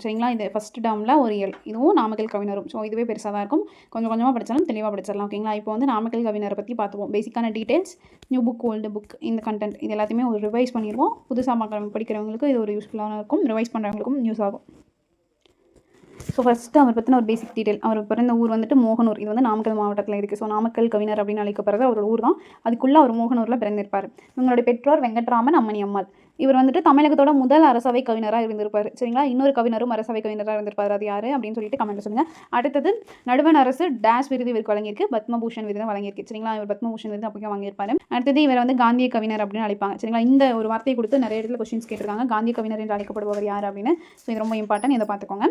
சரிங்களா. இது ஃபஸ்ட் டேர்மில் ஒரு இயல். இதுவும் நாமக்கல் கவிஞரும். ஸோ இதுவே பெருசாக தான் இருக்கும். கொஞ்சம் கொஞ்சமாக படித்தாலும் தெளிவாக படிச்சிடலாம். ஓகேங்களா. இப்போ வந்து நாமக்கல் கவிஞரை பற்றி பார்த்துப்போம். பேசிக்கான details, new book, old book, இந்த கண்டென்ட் இது எல்லாத்தையுமே ஒரு ரிவைஸ் பண்ணிடுவோம். புதுசாக படிக்கிறவங்களுக்கு இது ஒரு யூஸ்ஃபுல்லாக இருக்கும். ரிவைஸ் பண்ணுறவங்களுக்கும் யூஸ் ஆகும். ஸோ ஃபஸ்ட்டு அவர் பற்றின ஒரு பேசிக் டீட்டெயில். அவர் பிறந்த ஊர் வந்துட்டு மோகனூர். இது வந்து நாமக்கல் மாவட்டத்தில் இருக்குது. ஸோ நாமக்கல் கவிஞர் அப்படின்னு அழைக்கப்படுறது அவரோட ஊர் தான். அதுக்குள்ளே அவர் மோகனூரில் பிறந்திருப்பார். இவங்களுடைய பெற்றோர் வெங்கட்ராமன், அம்மணி அம்மாள். இவர் வந்துட்டு தமிழகத்தோட முதல் அரசவை கவிஞராக இருந்திருப்பார். சரிங்களா. இன்னொரு கவிஞரும் அரசவை கவிஞராக இருந்திருப்பார். அது யார் அப்படின்னு சொல்லிட்டு கமெண்ட் சொல்லுங்கள். அடுத்தது நடுவண் அரசு டேஷ் விருது இவருக்கு வழங்கியிருக்கு. பத்மபூஷன் விருது வழங்கியிருக்கு. சரிங்களா. இவர் பத்மபூஷன் விருது அப்போ வாங்கியிருப்பார். அடுத்தது இவர் வந்து காந்திய கவிஞர் அப்படின்னு அழைப்பாங்க. சரிங்களா. இந்த ஒரு வார்த்தையை கொடுத்து நிறைய இடத்துல கொஸ்டின்ஸ் கேட்டிருக்காங்க. காந்திய கவிஞர் என்று அழைக்கப்படுபவர் யார் அப்படின்னு. ஸோ இது ரொம்ப இம்பார்ட்டன்ட். இதை பார்த்துக்கோங்க.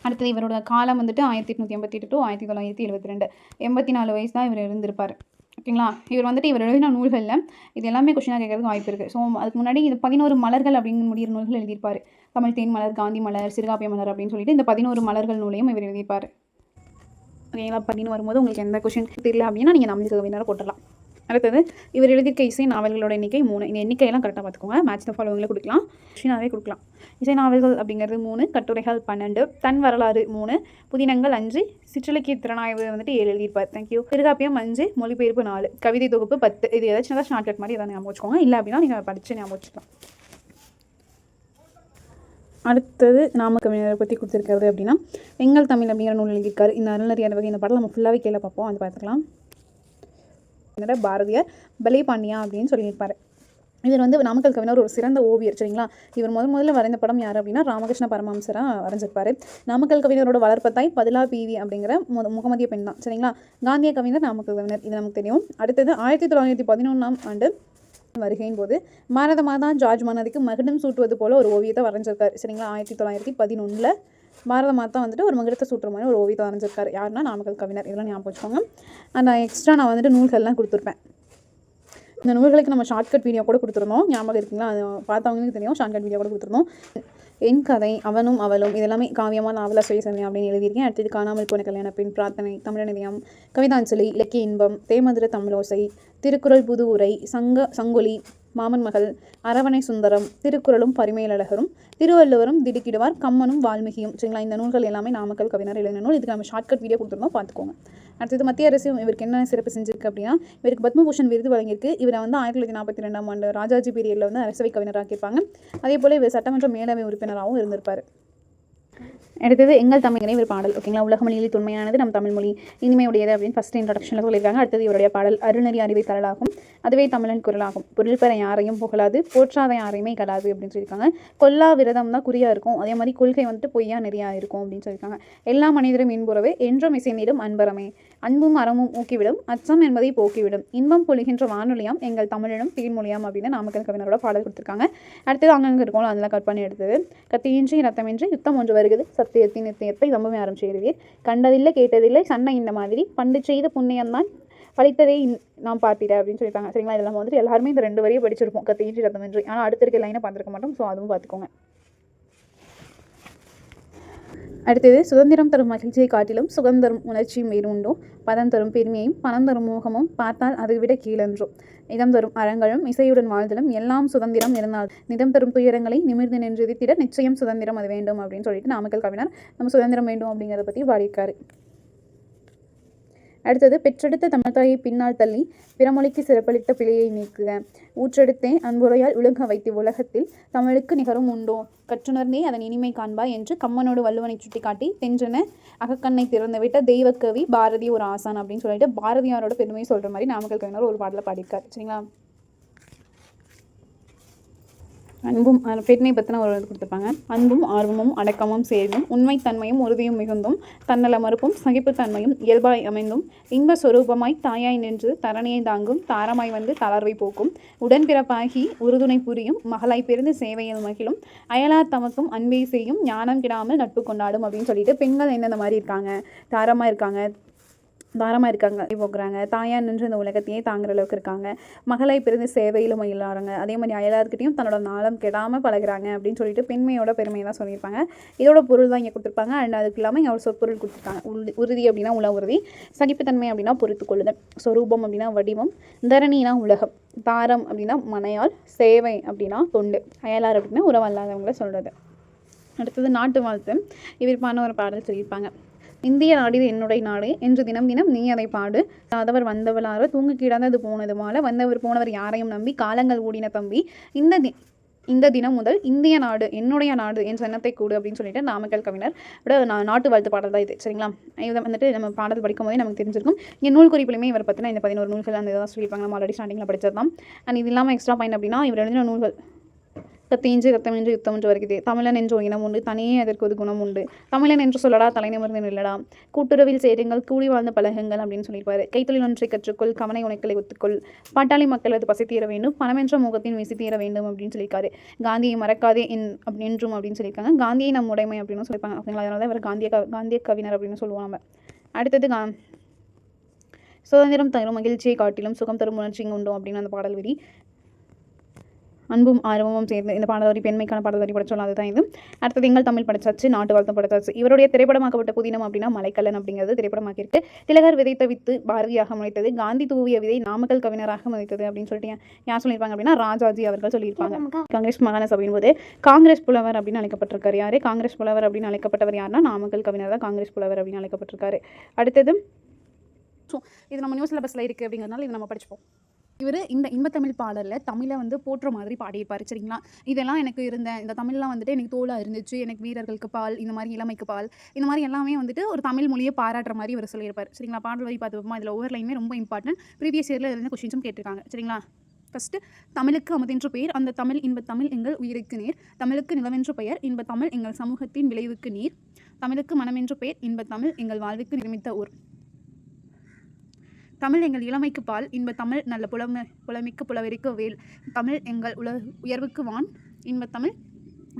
அடுத்தது இவரோட காலம் வந்துட்டு 1888 to 1972. 84 வயசு தான் இவர் இருந்திருப்பார். ஓகேங்களா. இவர் வந்துட்டு இவர் எழுதின நூல்களில் இது எல்லாமே கொஸ்டினாக கேட்கறதுக்கு வாய்ப்பு இருக்குது. ஸோ அதுக்கு முன்னாடி இது 11 மலர்கள் அப்படின்னு முடிகிற நூல்கள் எழுதியிருப்பார். தமிழ் தேன் மலர், காந்தி மலர், சிறுகாப்பிய மலர் அப்படின்னு சொல்லிட்டு இந்த 11 மலர்கள் நூலையும் இவர் எழுதியிருப்பார். ஓகேங்களா. அப்படின்னு வரும்போது உங்களுக்கு எந்த கொஸ்டின் தெரியல அப்படின்னா நீங்கள் நம்மளுக்கு கவிஞரை போட்டுடலாம். அடுத்தது இவர் எழுதியிருக்க இசை நாவல்களோட எண்ணிக்கை 3. இந்த எண்ணிக்கையெல்லாம் கரெக்டாக பார்த்துக்கோங்க. மேட்ச் த ஃபாலோவிங்கில் கொடுக்கலாம். கொஸ்டினாகவே கொடுக்கலாம். இசை நாவல்கள் அப்படிங்கிறது 3, கட்டுரைகள் 12, தன் வரலாறு 3, புதினங்கள் 5, சிற்றிலக்கிய திறனாய்வு வந்துட்டு 7 எழுதியிருப்பார். தேங்க்யூ. சிறுகாப்பியம் 5, மொழிபெயர்ப்பு 4, கவிதை தொகுப்பு 10. இது ஏதாச்சும் தான் ஷார்ட்கட் மாதிரி எதாவது ஞாபகம் வச்சுக்கோங்க. இல்லை அப்படின்னா நீங்கள் படித்து ஞாபகம் வச்சுக்கலாம். அடுத்தது நாமக்கவிஞரை பற்றி கொடுத்துருக்கிறது அப்படின்னா எங்கள் தமிழ் அப்படிங்கிற நூல் எழுதியிருக்காரு. இந்த அருளறியார் வகை இந்த பாடல் நம்ம ஃபுல்லாகவே கீழே பார்ப்போம். அது பார்த்துக்கலாம். பாரதியார் பலே பாண்டியா அப்படின்னு சொல்லியிருப்பார். இவர் வந்து நாமக்கல் கவிஞர் ஒரு சிறந்த ஓவியர். சரிங்களா. இவர் முதல்ல வரைந்த படம் யார் அப்படின்னா ராமகிருஷ்ண பரமஹம்சராக வரைஞ்சிருப்பார். நாமக்கல் கவிஞரோட வளர்ப்பத்தாய் பதிலா பிவி அப்படிங்கிற முகமதிய பெண் தான். சரிங்களா. காந்திய கவிஞர் நாமக்கல் கவிஞர் இது நமக்கு தெரியும். அடுத்தது 1911ஆம் ஆண்டு வருகையின் போது பாரத மாதா ஜார்ஜ் மன்னருக்கு மகுடம் சூட்டுவது போல ஒரு ஓவியத்தை வரைஞ்சிருக்காரு. சரிங்களா. 1911 பாரத மாதா வந்துட்டு ஒரு மகுடத்தை சூட்டுற மாதிரி ஒரு ஓவியத்தை வரைஞ்சிருக்காரு. யாருன்னா நாமக்கல் கவிஞர். இதெல்லாம் ஞாபகம் வச்சுக்கோங்க. அந்த எக்ஸ்ட்ரா நான் வந்துட்டு நூல்கள்லாம் கொடுத்துருப்பேன். இந்த நூல்களுக்கு நம்ம ஷார்ட்கட் வீடியோ கூட கொடுத்துருந்தோம். ஞாபகம் இருக்குங்களா. அது பார்த்தவங்களுக்கு தெரியும். ஷார்ட்கட் வீடியோ கூட கொடுத்துருந்தோம். என் கதை, அவனும் அவளும் இதெல்லாமே காவியமாக நாவலா சுயசமயம் அப்படின்னு எழுதியிருக்கேன். அடுத்தது காணாமல் போன கல்யாண பெண், பிரார்த்தனை, தமிழநிதியம், கவிதாஞ்சலி, இலக்கிய இன்பம், தேமதுர தமிழோசை, திருக்குறள் புது உரை, சங்கொலி, மாமன் மகள், அரவணை சுந்தரம், திருக்குறளும் பரிமேலழகரும், திருவள்ளுவரும், திடுக்கிடுவார், கம்மனும், வால்மீகியும். சரிங்களா. இந்த நூல்கள் எல்லாமே நாமக்கல் கவிஞர் எழுதின நூல். இதுக்கு நம்ம ஷார்ட்கட் வீடியோ கொடுத்துருந்தோம். பார்த்துக்கோங்க. அடுத்தது மத்திய அரசு இவருக்கு என்ன சிறப்பு செஞ்சிருக்கு அப்படின்னா இவருக்கு பத்மபூஷன் விருது வழங்கியிருக்கு. இவரை வந்து 1942ஆம் ஆண்டு ராஜாஜி பீரியடில் வந்து அரசவை கவிஞராக்கியிருப்பாங்க. அதே போல் இவர் சட்டமன்ற மேலவை உறுப்பினராகவும் இருந்திருப்பார். அடுத்தது எங்கள் தமிழ் ஒரு பாடல். ஓகேங்களா. உலக மொழியில் தொன்மையானது நம் தமிழ் மொழி இனிமையுடையது அப்படின்னு ஃபஸ்ட் இன்ட்ரடக்ஷனில் சொல்லியிருக்காங்க. அடுத்தது இவருடைய பாடல் அருள்நெறி அறிவை தரலாகும், அதுவே தமிழன் குரலாகும், பொருள் பெற யாரையும் புகழாது, போற்றாத யாரையுமே கடாது அப்படின்னு சொல்லியிருக்காங்க. கொல்லா விரதம் தான் குறியாக இருக்கும். அதே மாதிரி கொள்கை வந்துட்டு பொய்யா நிறையா இருக்கும் அப்படின்னு சொல்லியிருக்காங்க. எல்லா மனிதரும் இன்புறவே என்றும் இசைந்திடும் அன்பரமே, அன்பும் அறமும் ஊக்கிவிடும், அச்சம் என்பதை போக்கிவிடும், இன்பம் பொழிகின்ற வானொலியாம் எங்கள் தமிழிடம் தேன்மொழியாம் அப்படின்னு நாமக்கல் கவிஞரோட பாடல் கொடுத்துருக்காங்க. அடுத்தது அங்கங்கே இருக்கும் அதெல்லாம் கட் பண்ணி எடுத்தது. கத்தியின்றி ரத்தமின்றி யுத்தம் ஒன்று வருகிறது, சத்தியத்தின் நித்தியத்தை ரொம்பவே ஆரம்பிச்சுடுவீர், கண்டதில்லை கேட்டதில்லை சண்டை இந்த மாதிரி பண்டு செய்த புண்ணியம்தான் படித்ததை நாம் பார்த்திட அப்படின்னு சொல்லியிருக்காங்க. சரிங்களா. இதெல்லாம் வந்துட்டு எல்லாருமே இந்த 2 வரியை படிச்சிருப்போம். கத்தியின்றி ரத்தமின்றி. ஆனால் அடுத்த இருக்க லைனை பார்த்துருக்க மாட்டோம். ஸோ அதுவும் பார்த்துக்கோங்க. அடுத்தது சுதந்திரம் தரும் மகிழ்ச்சியை காட்டிலும் சுகந்தரும் உணர்ச்சியும் வேறு உண்டோ, பதம் தரும் பெருமையும் பணம் தரும் மோகமும் பார்த்தால் அதை விட கீழன்றோ, இதம் தரும் அறங்களும் இசையுடன் வாழ்தலும் எல்லாம் சுதந்திரம் இருந்தால் நிதம் தரும் துயரங்களை நிமிர்ந்து நின்றுதித்திட நிச்சயம் சுதந்திரம் அது வேண்டும் அப்படின்னு சொல்லிட்டு நாமக்கல் கவிஞர் நம்ம சுதந்திரம் வேண்டும் அப்படிங்கிறத பற்றி பாடியிருக்காரு. அடுத்தது பெற்றெடுத்த தமிழ்தாயை பின்னால் தள்ளி பிறமொழிக்கு சிறப்பளித்த பிழையை நீக்குக, ஊற்றெடுத்தே அன்புரையால் உலக வைத்து உலகத்தில் தமிழுக்கு நிகரும் உண்டோ, கற்றுணர்ந்தே அதன் இனிமை காண்பாய் என்று கம்மனோடு வள்ளுவனை சுட்டி காட்டி தென்றென அகக்கண்ணை திறந்துவிட்ட தெய்வக்கவி பாரதி ஒரு ஆசான் அப்படின்னு சொல்லிட்டு பாரதியாரோட பெருமையை சொல்கிற மாதிரி நாமக்கல் கவிஞர் ஒரு பாடலை பாடியிருக்காரு. சரிங்களா. அன்பும் பெண்மை பற்றின ஒரு இது கொடுத்துருப்பாங்க. அன்பும் ஆர்வமும் அடக்கமும் சேர்ந்தும் உண்மைத்தன்மையும் உறுதியும் மிகுந்தும் தன்னல மறுப்பும் சகிப்புத்தன்மையும் இயல்பாய் அமைந்தும் இன்ப சொரூபமாய் தாயாய் நின்று தரணியை தாங்கும் தாரமாய் வந்து தளர்வை போக்கும் உடன்பிறப்பாகி உறுதுணை புரியும் மகளாய் பிறந்து சேவையில் மகிழும் அயலார் தமக்கும் அன்பை செய்யும் ஞானம் கிடாமல் நட்பு கொண்டாடும் அப்படின்னு சொல்லிட்டு பெண்கள் எந்தெந்த மாதிரி இருக்காங்க, தாரமாக இருக்காங்க, போக்குறாங்க, தாயார் நின்று இந்த உலகத்தையே தாங்குற அளவுக்கு இருக்காங்க, மகளை பிறந்து சேவையில் மயிலாறாங்க, அதே மாதிரி அயலார்கிட்டையும் தன்னோட நாளம் கெடாமல் பழகுறாங்க அப்படின்னு சொல்லிட்டு பெண்மையோட பெருமையை தான் சொல்லியிருப்பாங்க. இதோட பொருள் தான் இங்கே கொடுத்துருப்பாங்க. அண்ட் அதுக்கு இல்லாமல் இங்கே ஒரு சொற்பொருள் கொடுத்துருக்காங்க. உறுதி அப்படின்னா உல உறுதி, சகிப்புத்தன்மை அப்படின்னா பொறுத்து கொள்ளுதல், சொரூபம் அப்படின்னா வடிவம், தரணினா உலகம், தாரம் அப்படின்னா மனையாள், சேவை அப்படின்னா தொண்டு, அயலார் அப்படின்னா உறவல்லாதவங்கள சொல்கிறது. அடுத்தது நாட்டு வாழ்த்து. இவருப்பான ஒரு பாடல் சொல்லியிருப்பாங்க. இந்திய நாடு இது என்னுடைய நாடு என்று தினம் தினம் நீ அதை பாடு, அதவர் வந்தவளாறு தூங்கு கிடந்தது போனது மால, வந்தவர் போனவர் யாரையும் நம்பி காலங்கள் ஓடின தம்பி, இந்த தினம் முதல் இந்திய நாடு என்னுடைய நாடு என் எண்ணத்தை கூடு அப்படின்னு சொல்லிட்டு நாமக்கல் கவிஞர் நாட்டு வாழ்த்து பாடல் தான் இது. சரிங்களா? இதை வந்துட்டு நம்ம பாடல் படிக்கும் போதே நமக்கு தெரிஞ்சிருக்கும். இங்கே நூல் குறிப்பிலுமே இவர் பற்றின இந்த 11 நூல்கள் அந்த இதாக சொல்லியிருப்பாங்க. நம்ம ஆல்ரெடி ஸ்டார்டிங்கில் படித்தது தான். அண்ட் இது இல்லாமல் எக்ஸ்ட்ரா பாயிண்ட் அப்படின்னா இவர் எழுதின நூல்கள் கத்தீஞ்சு கத்தமென்று யுத்தமென்று வருகிறது, தமிழன் என்ற ஒரு இனம் உண்டு, தனியே அதற்கு ஒரு குணம் உண்டு, தமிழன் என்று சொல்லடா தலைநிமிர்ந்து நில்லடா, கூட்டுறவில் சேருங்கள் கூடி வாழ்ந்த பழகுங்கள் அப்படின்னு சொல்லியிருப்பாரு. கைத்தொழில் ஒன்றை கற்றுக்கொள், கவனை உணைக்களை ஒத்துக்கொள், பாட்டாளி மக்கள் அது பசி தீர வேண்டும், பணமென்ற முகத்தின் விசி தீர வேண்டும் அப்படின்னு சொல்லியிருக்காரு. காந்தியை மறக்காதே என்றும் அப்படின்னு சொல்லியிருக்காங்க. காந்தியை நம் உடைமை அப்படின்னு சொல்லியிருப்பாங்க. ஓகேங்களா? அதனால தான் இவர் காந்திய கவிஞர் அப்படின்னு சொல்லுவோம் நம்ம. அடுத்தது சுதந்திரம் தரும் மகிழ்ச்சியை காட்டிலும் சுகம் தரும் உணர்ச்சி இங்கு உண்டோ அப்படின்னு அந்த பாடல் வரி. அன்பும் ஆர்வமும் சேர்ந்து இந்த பாடல் வரி பெண்மைக்கான பாடல் வரி படிச்சோம். அதுதான் இது. அடுத்தது எங்கள் தமிழ் படைச்சாச்சு, நாட்டு வாழ்த்தம் படைச்சாச்சு. இவருடைய திரைப்படமாக்கப்பட்ட புதினம் அப்படின்னா மலைக்கல்லன் அப்படிங்கிறது திரைப்படமாக்கியிருக்கு. திலகர் விதைத்த வித்து பாரதியாக முளைத்தது, காந்தி தூவிய விதை நாமக்கல் கவிஞராக மதித்தது அப்படின்னு சொல்லிட்டு யார் சொல்லியிருப்பாங்க அப்படின்னா ராஜாஜி அவர்கள் சொல்லியிருப்பாங்க. காங்கிரஸ் மாகாண சபையின் போது காங்கிரஸ் புலவர் அப்படின்னு அழைக்கப்பட்டிருக்காரு. யாரு காங்கிரஸ் புலவர் அப்படின்னு அழைக்கப்பட்டவர் யாருன்னா நாமக்கல் கவிஞர் தான் காங்கிரஸ் புலவர் அப்படின்னு அழைக்கப்பட்டிருக்காரு. அடுத்தது இது நம்ம நியூஸ் சிலபஸில் இருக்குது அப்படிங்கிறதுனால இது நம்ம படிச்சுப்போம். இவர் இந்த இன்பத்தமிழ் பாடலில் தமிழை வந்து போற்ற மாதிரி பாடியிருப்பார். சரிங்களா? இதெல்லாம் எனக்கு இந்த தமிழ்லாம் வந்துட்டு எனக்கு தோளாக இருந்துச்சு, எனக்கு வீரர்களுக்கு பால், இந்த மாதிரி இளமைக்கு பால், இந்த மாதிரி எல்லாமே வந்துட்டு ஒரு தமிழ் மொழியை பாராட்டுற மாதிரி இவர் சொல்லியிருப்பார். சரிங்களா? பாடல் வரி பார்த்துப்போமா? இதில் ஒவ்வொரு லைனுமே ரொம்ப இம்பார்ட்டன்ட். ப்ரீவியஸ் இயரில் இருந்து கொஸ்டின்ஸும் கேட்டிருக்காங்க. சரிங்களா? ஃபஸ்ட்டு தமிழுக்கு அமுதென்று பெயர், அந்த தமிழ் இன்பத்தமிழ் எங்கள் உயிருக்கு நேர், தமிழுக்கு நிலவென்று பெயர், இன்பத்தமிழ் எங்கள் சமூகத்தின் விளைவுக்கு நீர், தமிழுக்கு மனமென்று பெயர், இன்பத்தமிழ் எங்கள் வாழ்வுக்கு நிர்மித்த ஊர், தமிழ் எங்கள் இளமைக்கு பால், இன்ப தமிழ் நல்ல புலமிக்க புலவரிக்கு வேல், தமிழ் எங்கள் உயர்வுக்கு வான், இன்ப தமிழ்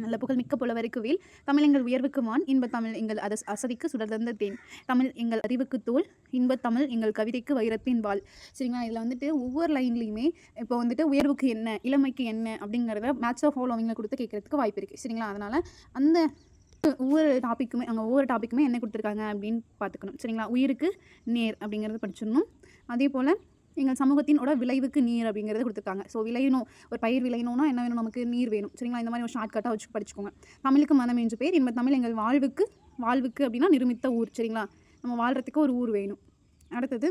நல்ல புகழ்மிக்க புலவரிக்கு வேல், தமிழ் எங்கள் உயர்வுக்கு வான், இன்ப தமிழ் எங்கள் அசதிக்கு சுடர்ந்த தேன், தமிழ் எங்கள் அறிவுக்கு தோல், இன்ப தமிழ் எங்கள் கவிதைக்கு வைரத்தின் வாள். சரிங்களா? இதில் வந்துட்டு ஒவ்வொரு லைன்லையுமே இப்போ வந்துட்டு உயர்வுக்கு என்ன, இளமைக்கு என்ன அப்படிங்கிறத மேட்ச் ஆஃப் ஃபாலோவிங்கில் கொடுத்து கேட்கறதுக்கு வாய்ப்பு இருக்குது. சரிங்களா? அதனால் அந்த ஒவ்வொரு டாப்பிக்குமே என்ன கொடுத்துருக்காங்க அப்படின்னு பார்த்துக்கணும். சரிங்களா? உயிருக்கு நேர் அப்படிங்கிறது படிச்சிடணும். அதே போல் எங்கள் சமூகத்தினோட விளைவுக்கு நீர் அப்படிங்கிறது கொடுத்துருக்காங்க. ஸோ விளையணும், ஒரு பயிர் விளையணும்னா என்ன வேணும்? நமக்கு நீர் வேணும். சரிங்களா? இந்த மாதிரி ஒரு ஷார்ட்கட்டாக வச்சு படிச்சுக்கோங்க. தமிழுக்கு மனம் என்று பேர், இன்ப தமிழ் எங்கள் வாழ்வுக்கு அப்படின்னா நிருமித்த ஊர். சரிங்களா? நம்ம வாழ்கிறதுக்கு ஒரு ஊர் வேணும். அடுத்தது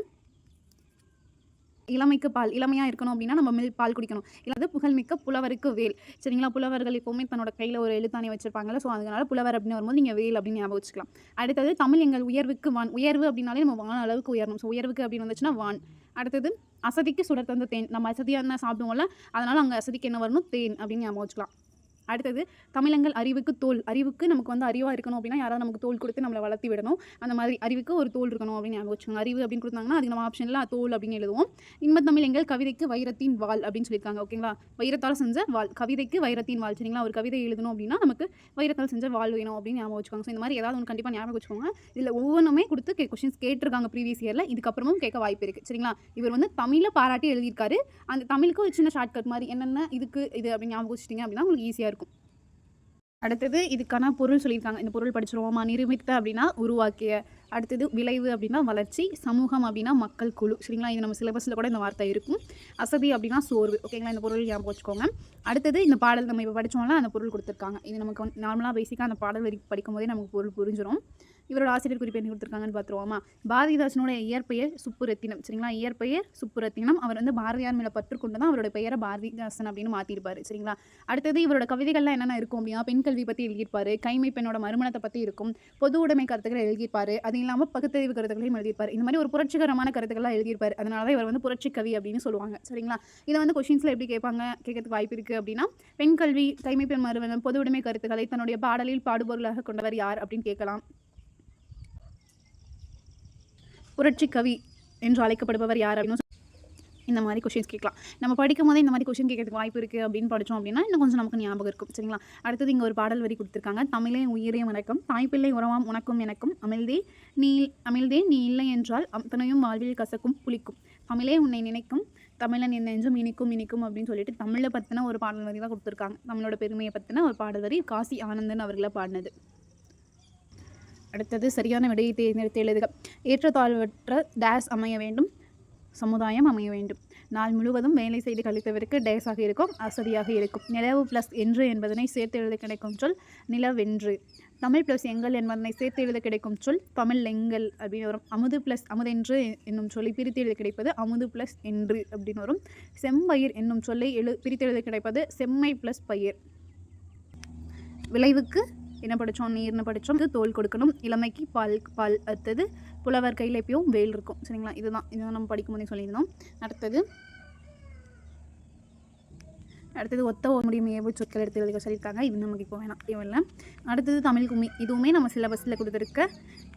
இளமைக்கு பால், இளமையாக இருக்கணும் அப்படின்னா நம்ம பால் குடிக்கணும். இல்லாத புகழ்மிக்க புலவருக்கு வேல். சரிங்களா? புலவர்கள் எப்போவுமே தன்னோட கையில் ஒரு எழுத்தாணி வச்சிருப்பாங்கல்ல. ஸோ அதனால புலவர் அப்படின்னு வரும்போது நீங்கள் வேல் அப்படின்னு ஞாபகம் வச்சுக்கலாம். அடுத்தது தமிழ் எங்கள் உயர்வுக்கு வான். உயர்வு அப்படின்னாலே நம்ம வான் அளவுக்கு உயரணும். ஸோ உயர்வுக்கு அப்படின்னு வந்துச்சுன்னா வான். அடுத்தது அசதிக்கு சுடர் தந்த தேன். நம்ம அசதியாக சாப்பிடுவோம்ல, அதனால் அங்கே அசதிக்கு என்ன வரணும்? தேன் அப்படின்னு ஞாபகம் வச்சுக்கலாம். அடுத்தது தமிழங்கள் அறிவுக்கு தோல். அறிவுக்கு நமக்கு வந்து அறிவாக இருக்கணும் அப்படின்னா யாராவது நமக்கு தோல் கொடுத்து நம்மளை வளர்த்தி விடணும். அந்த மாதிரி அறிவுக்கு ஒரு தோல் இருக்கணும் அப்படின்னு ஞாபகம் வச்சுக்கோங்க. அறிவு அப்படின்னு கொடுத்தாங்கன்னா அதுக்கு நம்ம ஆப்ஷனில் தோல் அப்படின்னு எழுதுவோம். இன்பத்தமிழ் எங்கள் கவிதைக்கு வைரத்தின் வாள் அப்படின்னு சொல்லியிருக்காங்க. ஓகேங்களா? வைரத்தால் செஞ்ச வாள், கவிதைக்கு வைரத்தின் வாள். சரிங்களா? ஒரு கவிதை எழுதணும் அப்படின்னா நமக்கு வைரத்தால் செஞ்ச வாள் வேணும் அப்படின்னு ஞாபகம் வச்சுக்கோங்க. ஸோ இந்த மாதிரி ஏதாவது ஒன்று கண்டிப்பாக ஞாபகம் வச்சுக்கோங்க. இதில் ஒவ்வொன்றுமே கொடுத்து கொஸ்டின்ஸ் கேட்டிருக்காங்க ப்ரீவியஸ் இயரில். இதுக்கப்புறமும் கேட்க வாய்ப்பு இருக்குது. சரிங்களா? இவர் வந்து தமிழை பாராட்டி எழுதியிருக்காரு. அந்த தமிழுக்கு ஒரு சின்ன ஷார்ட்கட் மாதிரி என்னென்ன இதுக்கு இது அப்படின்னு ஞாபகம் வச்சுட்டிங்க அப்படின்னா உங்களுக்கு ஈஸியாக இருக்கும். அடுத்தது இதுக்கான பொருள் சொல்லியிருக்காங்க. இந்த பொருள் படிச்சிருவோமா? நிரூபித்த அப்படின்னா உருவாக்கிய, அடுத்தது விளைவு அப்படின்னா வளர்ச்சி, சமூகம் அப்படின்னா மக்கள் குழு. சரிங்களா? இது நம்ம சிலபஸில் கூட இந்த வார்த்தை இருக்கும். அசதி அப்படின்னா சோர்வு. ஓகேங்களா? இந்த பொருள் ஞாபகம் வச்சுக்கோங்க. அடுத்தது இந்த பாடல் நம்ம இப்போ படித்தோம்ல, அந்த பொருள் கொடுத்துருக்காங்க. இது நமக்கு நார்மலாக பேசிக்காக அந்த பாடல் வரி படிக்கும் போதே நமக்கு பொருள் புரிஞ்சிடும். இவரோட ஆசிரியர் குறிப்பு என்ன கொடுத்துருக்காங்கன்னு பார்த்துருவோமா? பாரதிதாசனோட இயற்பெயர் சுப்புரத்தினம். சரிங்களா? இயற்பெயர் சுப்புரத்தினம். அவர் வந்து பாரதியார் மேலே பற்று கொண்டு தான் அவரோட பெயரை பாரதிதாசன் அப்படின்னு மாற்றிருப்பார். சரிங்களா? அடுத்தது இவரோட கவிதைகள்லாம் என்னென்ன இருக்கும் அப்படின்னா பெண் கல்வி பற்றி எழுதியிருப்பார், கைமை பெண்ணோட மறுமணத்தை பற்றி இருக்கும், பொது உடைமை கருத்துக்களை எழுதியிருப்பார், அது இல்லாமல் பகுத்தறிவு கருத்துக்களையும் எழுதியிருப்பார். இந்த மாதிரி ஒரு புரட்சிகரமான கருத்துக்கள்லாம் எழுதியிருப்பார். அதனால தான் இவர் வந்து புரட்சி கவி அப்படின்னு சொல்லுவாங்க. சரிங்களா? இதை வந்து கொஸ்டின்ஸில் எப்படி கேட்கறதுக்கு வாய்ப்பு இருக்குது அப்படின்னா பெண் கல்வி, கைமை பெண் மறுமணம், பொது உடைமை கருத்துக்களை தன்னுடைய பாடலில் பாடுபொருளாக கொண்டவர் யார் அப்படின்னு கேட்கலாம். புரட்சி கவி என்று அழைக்கப்படுபவர் யார் அப்படின்னு இந்த மாதிரி கொஷின்ஸ் கேட்கலாம். நம்ம படிக்கும் போதே இந்த மாதிரி கொஷின் கேட்கறதுக்கு வாய்ப்பு இருக்குது அப்படின்னு படித்தோம் அப்படின்னா இன்னும் கொஞ்சம் நமக்கு ஞாபகம் இருக்கும். சரிங்களா? அடுத்தது இங்கே ஒரு பாடல் வரி கொடுத்துருக்காங்க. தமிழே உயிரே வணக்கம், தாய்ப்பிள்ளை உறவாம் உனக்கும் எனக்கும், அமிழ்தே நீ இல்லை என்றால் அத்தனையும் வாழ்வில் கசக்கும் புளிக்கும், தமிழே உன்னை நினைக்கும், தமிழன் என்ன என்றும் இனிக்கும் அப்படின்னு சொல்லிட்டு தமிழை பற்றின ஒரு பாடல் வரி தான் கொடுத்துருக்காங்க. தமிழோட பெருமையை பற்றின ஒரு பாடல் வரி காசி ஆனந்தன் அவர்களை பாடினது. அடுத்தது சரியான விடையை தேர்ந்தெடுத்து எழுதுக. ஏற்றத்தாழ்வற்ற டேஸ் அமைய வேண்டும், சமுதாயம் அமைய வேண்டும். நாள் முழுவதும் வேலை செய்து கழித்தவருக்கு டேஸாக இருக்கும், அசதியாக இருக்கும். நிலவு ப்ளஸ் என்று என்பதனை சேர்த்து எழுத கிடைக்கும் சொல் நிலவென்று. தமிழ் ப்ளஸ் எங்கள் என்பதனை சேர்த்து எழுத கிடைக்கும் சொல் தமிழ் எங்கள் அப்படின்னு வரும். அமுது ப்ளஸ் அமுதென்று என்னும் சொல்லை பிரித்து எழுத கிடைப்பது அமுது ப்ளஸ் என்று அப்படின்னு வரும். செம்பயிர் என்னும் சொல்லை பிரித்து எழுத கிடைப்பது செம்மை ப்ளஸ் பயிர். விளைவுக்கு என்ன படித்தோம், நீர்னு படித்தோம். தோல் கொடுக்கணும், இளமைக்கு பால் பால் அடுத்தது புலவர் கையில் எப்பயும் வேல் இருக்கும். சரிங்களா, இதுதான் நம்ம படிக்கும்போதே சொல்லியிருந்தோம். அடுத்தது ஒத்த முடியும் ஏவு சொற்கள் எடுத்து எழுத சொல்லியிருக்காங்க. இது நமக்கு இப்போ வேணாம் தேவையில்லை. அடுத்தது தமிழ் கும்மி. இதுவுமே நம்ம சிலபஸில் கொடுத்துருக்க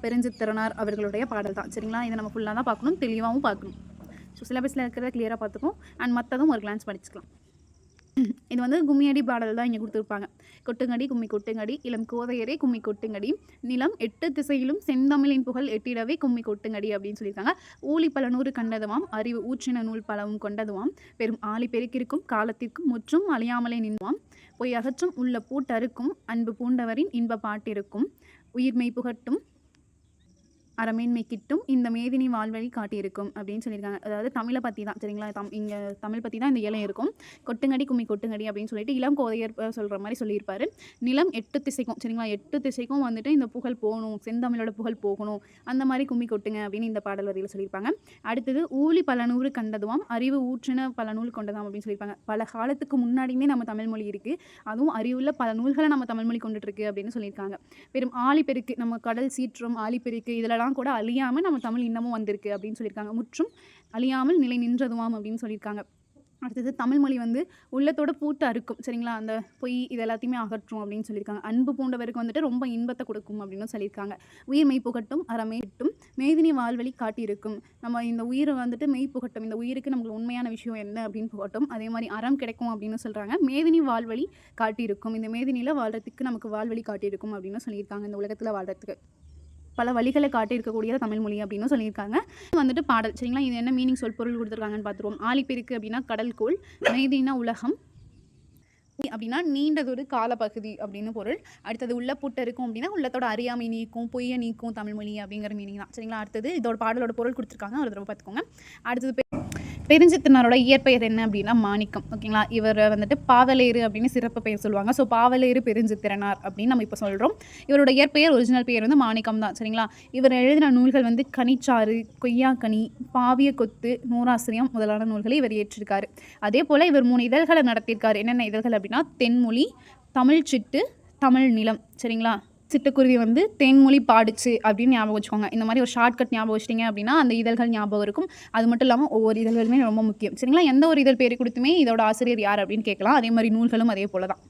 பெருஞ்சித்திரனார் அவர்களுடைய பாடல் தான். சரிங்களா, இதை நம்ம ஃபுல்லாக தான் பார்க்கணும், தெளிவாகவும் பார்க்கணும். ஸோ சிலபஸில் இருக்கிறத கிளியராக பார்த்துப்போம். அண்ட் மற்றதும் ஒரு கிளான்ஸ் படிச்சுக்கலாம். இது வந்து கும்மியடி பாடல் தான் இங்கே கொடுத்துருப்பாங்க. கொட்டுங்கடி கும்மி கொட்டுங்கடி இளம் கோதையரே கும்மி கொட்டுங்கடி நிலம் 8 திசையிலும் செந்தமிழின் புகழ் எட்டிடவே கும்மி கொட்டுங்கடி அப்படின்னு சொல்லியிருக்காங்க. ஊழி பல நூறு கண்டதுவாம் அறிவு ஊற்றின நூல் பலவும் கொண்டதுவாம் பெரும் ஆழி பெருக்கிற்கும் காலத்திற்கும் முற்றும் அழியாமலே நின்றுவாம் பொய் அகற்றும் உள்ள பூட்டறுக்கும் அன்பு பூண்டவரின் இன்ப பாட்டிருக்கும் உயிர்மெய் புகட்டும் அறமேன்மை கிட்டும் இந்த மேதினி வாழ்வழி காட்டியிருக்கும் அப்படின்னு சொல்லியிருக்காங்க. அதாவது தமிழை பற்றி தான். சரிங்களா, இங்கே தமிழ் பற்றி தான் இந்த இலை இருக்கும். கொட்டுங்கடி கும்மி கொட்டுங்கடி அப்படின்னு சொல்லிட்டு இளம் கோதையர் சொல்கிற மாதிரி சொல்லியிருப்பார். நிலம் 8 திசைக்கும், சரிங்களா, 8 திசைக்கும் வந்துட்டு இந்த புகழ் போகணும், செந்தமிழோட புகழ் போகணும், அந்த மாதிரி கும்மி கொட்டுங்க அப்படின்னு இந்த பாடல் வரியில் சொல்லியிருப்பாங்க. அடுத்தது ஊழி பல நூறு கண்டதுவாம் அறிவு ஊற்றின பல நூல் கொண்டதாம் அப்படின்னு சொல்லியிருப்பாங்க. பல காலத்துக்கு முன்னாடியுமே நம்ம தமிழ் மொழி இருக்குது, அதுவும் அறிவுள்ள பல நூல்களை நம்ம தமிழ் மொழி கொண்டுட்டு இருக்கு அப்படின்னு சொல்லியிருக்காங்க. பெரும் ஆழிப்பெருக்கு, நம்ம கடல் சீற்றம் ஆழிப்பெருக்கு இதெல்லாம் கூட அழியாமல் நம்ம தமிழ் இன்னமும் வந்திருக்கு அப்படின்னு சொல்லியிருக்காங்க. முற்றும் அழியாமல் நிலை நின்றதுவாம் அப்படின்னு சொல்லியிருக்காங்க. அடுத்தது தமிழ் மொழி வந்து உள்ளத்தோட பூட்டு அறுக்கும். சரிங்களா, அந்த பொய் இது எல்லாத்தையுமே அகற்றும் அப்படின்னு சொல்லியிருக்காங்க. அன்பு பூண்டவருக்கு வந்துட்டு ரொம்ப இன்பத்தை கொடுக்கும் அப்படின்னு சொல்லியிருக்காங்க. உயிர் மெய் புகட்டும் அறமே கிட்டும் மேதினி வாழ்வழி காட்டியிருக்கும். நம்ம இந்த உயிரை வந்துட்டு மெய் புகட்டும், இந்த உயிருக்கு நமக்கு உண்மையான விஷயம் என்ன அப்படின்னு புகட்டும். அதே மாதிரி அறம் கிடைக்கும் அப்படின்னு சொல்கிறாங்க. மேதினி வாழ்வழி காட்டியிருக்கும், இந்த மேதினியில் வாழ்கிறதுக்கு நமக்கு வாழ்வழி காட்டியிருக்கும் அப்படின்னு சொல்லியிருக்காங்க. இந்த உலகத்தில் வாழ்கிறதுக்கு பல வழிகளை காட்டியிருக்கக்கூடிய தமிழ் மொழி அப்படின்னு சொல்லியிருக்காங்க. வந்துட்டு பாடல். சரிங்களா, இது என்ன மீனிங் சொல் பொருள் கொடுத்துருக்காங்கன்னு பார்த்துருவோம். ஆழிப்பெருக்கு அப்படின்னா கடல்கோள், மேதினா உலகம் அப்படின்னா நீண்டதொரு காலப்பகுதி அப்படின்னு பொருள். அடுத்தது உள்ள புட்டு இருக்கும் அப்படின்னா உள்ளத்தோட அறியாமை நீக்கும், பொய்யை நீக்கும் தமிழ் மொழி அப்படிங்கிற மீனிங் தான். சரிங்களா, அடுத்தது இதோட பாடலோட பொருள் கொடுத்துருக்காங்க, ஒரு தடவை பார்த்துக்கோங்க. அடுத்தது பெருஞ்சித்திரனாரோட இயற்பெயர் என்ன அப்படின்னா மாணிக்கம். ஓகேங்களா, இவர் வந்துட்டு பாவலேறு அப்படின்னு சிறப்பு பெயர் சொல்லுவாங்க. ஸோ பாவலேறு பெருஞ்சித்திரனார் அப்படின்னு நம்ம இப்போ சொல்கிறோம். இவரோட இயற்பெயர் ஒரிஜினல் பெயர் வந்து மாணிக்கம் தான். சரிங்களா, இவர் எழுதின நூல்கள் வந்து கனிச்சாறு, கொய்யாக்கனி, பாவிய கொத்து, நூறாசிரியம் முதலான நூல்களை இவர் ஏற்றிருக்காரு. அதே போல் இவர் 3 இதழ்களை நடத்தியிருக்காரு. என்னென்ன இதழ்கள் அப்படின்னா தென்மொழி, தமிழ் சிட்டு, தமிழ் நிலம். சரிங்களா, சிட்டுக்குருவி வந்து தேன்மொழி பாடிச்சு அப்படின்னு ஞாபகம் வச்சுக்கோங்க. இந்த மாதிரி ஒரு ஷார்ட்கட் ஞாபகம் வச்சிட்டிங்க அப்படின்னா அந்த இதழ்கள் ஞாபகம் இருக்கும். அது மட்டும் இல்லாமல் ஒவ்வொரு இதழ்களுமே ரொம்ப முக்கியம். சரிங்களா, எந்த ஒரு இதழ் பேர் கொடுத்துமே இதோட ஆசிரியர் யார் அப்படின்னு கேட்கலாம். அதே மாதிரி நூல்களும் அதே போல தான்.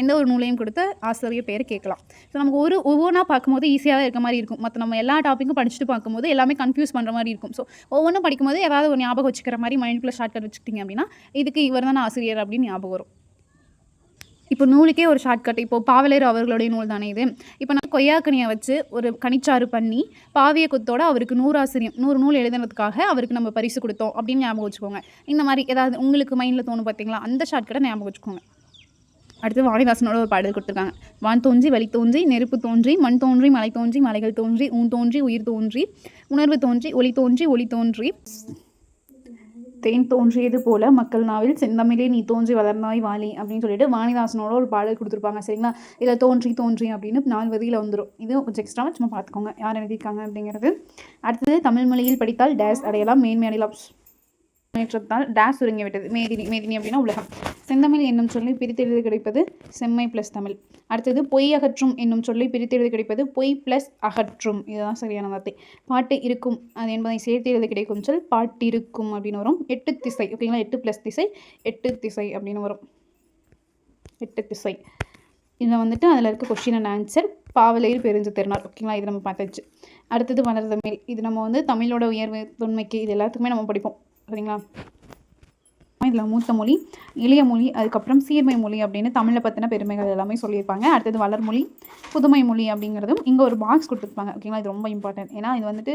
எந்த ஒரு நூலையும் கொடுத்து ஆசிரியர் பேர் கேட்கலாம். ஸோ நமக்கு ஒவ்வொன்றா பார்க்கும்போது ஈஸியாக இருக்க மாதிரி இருக்கும். மற்ற நம்ம எல்லா டாப்பிக்கும் படிச்சுட்டு பார்க்கும்போது எல்லாமே கன்ஃபியூஸ் பண்ணுற மாதிரி இருக்கும். ஸோ ஒவ்வொன்றும் படிக்கும்போது ஏதாவது ஒரு ஞாபகம் வச்சுக்கிற மாதிரி மைண்டுக்குள்ளே ஷார்ட்கட் வச்சுக்கிட்டிங்க அப்படின்னா இதுக்கு இவர் தான் ஆசிரியர் அப்படின்னு ஞாபகம் வரும். இப்போ நூலுக்கே ஒரு ஷார்ட்கட். இப்போ பாவலேறு அவர்களுடைய நூல் தானே இது. இப்போ நான் கொய்யாக்கனியை வச்சு ஒரு கனிச்சாறு பண்ணி பாவிய கொத்தோட அவருக்கு 100 நூல் எழுதுனதுக்காக அவருக்கு நம்ம பரிசு கொடுத்தோம் அப்படின்னு ஞாபகம் வச்சுக்கோங்க. இந்த மாதிரி ஏதாவது உங்களுக்கு மைண்டில் தோணும் பார்த்தீங்களா, அந்த ஷார்ட்கட்டை ஞாபகம் வச்சுக்கோங்க. அடுத்து வாணிதாசனோட ஒரு பாடல் கொடுத்துருக்காங்க. வான் தோன்றி வழி தோன்றி நெருப்பு தோன்றி மண் தோன்றி மலை தோன்றி மலைகள் தோன்றி ஊன் தோன்றி உயிர் தோன்றி உணர்வு தோன்றி ஒளி தோன்றி தேன் தோன்றியது போல மக்கள் நாவில் செந்தமிழே நீ தோன்றி வளர்ந்தாய் வாலி அப்படின்னு சொல்லிட்டு வாணிதாசனோட ஒரு பாடல் கொடுத்துருப்பாங்க. சரிங்களா, இதில் தோன்றி அப்படின்னு 4 வரியில் வந்துடும். இது கொஞ்சம் எக்ஸ்ட்ராவாக சும்மா பார்த்துக்கோங்க யார் எழுதியிருக்காங்க அப்படிங்கிறது. அடுத்தது தமிழ் மொழியில் படித்தால் டேஸ் அடையலாம், மேன்மை அடையலாம், முன்னேற்றத்தால் டேஸ் சுருங்கி விட்டது. மேதினி அப்படின்னா உலகம். செந்தமிழ் என்னும் சொல்லி பிரித்தெழுத கிடைப்பது செம்மை ப்ளஸ் தமிழ். அடுத்தது பொய் அகற்றும் என்னும் சொல்லி பிரித்தெழுத கிடைப்பது பொய் ப்ளஸ் அகற்றும். இதுதான் சரியான வார்த்தை. பாட்டு இருக்கும் அது என்பதை சேர்த்து எழுத கிடைக்கும் சொல் பாட்டிருக்கும் அப்படின்னு வரும். 8 திசை. ஓகேங்களா, 8 + திசை 8 திசை அப்படின்னு வரும். 8 திசை. இதில் வந்துட்டு அதில் இருக்க கொஸ்டின் அண்ட் ஆன்சர் பாவலேறு பெருஞ்சித்திரனார். ஓகேங்களா, இது நம்ம பார்த்தாச்சு. அடுத்தது வளர் தமிழ். இது நம்ம வந்து தமிழோட உயர்வு தொன்மைக்கு இது எல்லாத்துக்குமே நம்ம படிப்போம். சரிங்களா, இதில் மூத்த மொழி, இளைய மொழி, அதுக்கப்புறம் சீர்மை மொழி அப்படின்னு தமிழை பற்றின பெருமைகள் எல்லாமே சொல்லியிருப்பாங்க. அடுத்தது வளர்மொழி, புதுமை மொழி அப்படிங்கிறதும் இங்கே ஒரு பாக்ஸ் கொடுத்துருப்பாங்க. ஓகேங்களா, இது ரொம்ப இம்பார்ட்டன்ட். ஏன்னா இது வந்துட்டு